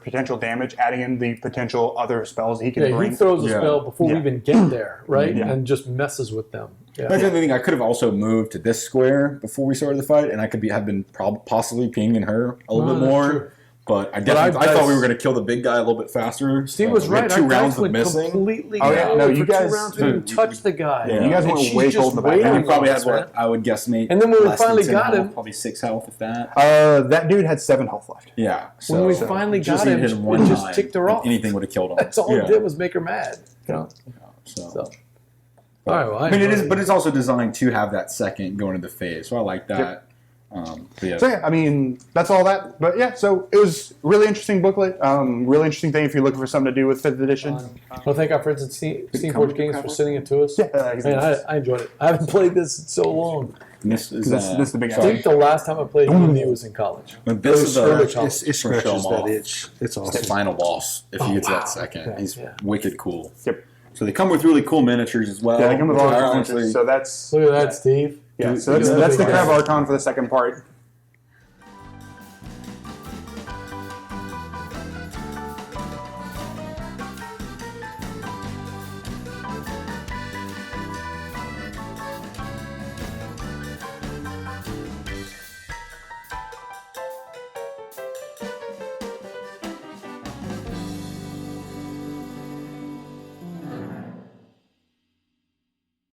potential damage, adding in the potential other spells he can Yeah, bring. he throws a Yeah. spell before we Yeah. even get there, right? Yeah. And just messes with them. Yeah. That's the other thing. I could have also moved to this square before we started the fight, and I could have been possibly pinging her a little No, bit that's more. true. But I our definitely I thought dice- we were going to kill the big guy a little bit faster. Steve so was we had right. 2 Our rounds dice of went missing. completely Oh, yeah. down No, for you 2 guys- rounds. We didn't touch the guy. Yeah. You guys And went she's way just cold in the back. waiting And we end. probably on had us, what man. I would guesstimate. And then when we less than finally 10 got health, him- probably 6 health if that. That dude had 7 health left. Yeah. So, When we finally just got him, needed one it just time, ticked her and off. Anything would have killed him. That's all it did was make her mad. You know? So. So. All right, well, I mean, it is, but it's also designed to have that second going into the phase, so I like that. But yeah. So yeah, I mean that's all that. But yeah, so it was really interesting booklet. Really interesting thing if you're looking for something to do with 5th edition. Well, thank our friends at SteamForged Games for sending it to us. Yeah, Man, I enjoyed it. I haven't played this in so long. And this is This is the big I alley. think the last time I played D&D was in college. But this is early the college. It scratches show 'em that off. itch. It's the awesome. final boss. If he gets wow. that second, Okay, he's yeah. wicked cool. Yep. So they come with really cool miniatures as well. Yeah, they come with which all are the honestly- features. So that's Look at that, Steve. yeah. So that's the Crab Archon for the second part.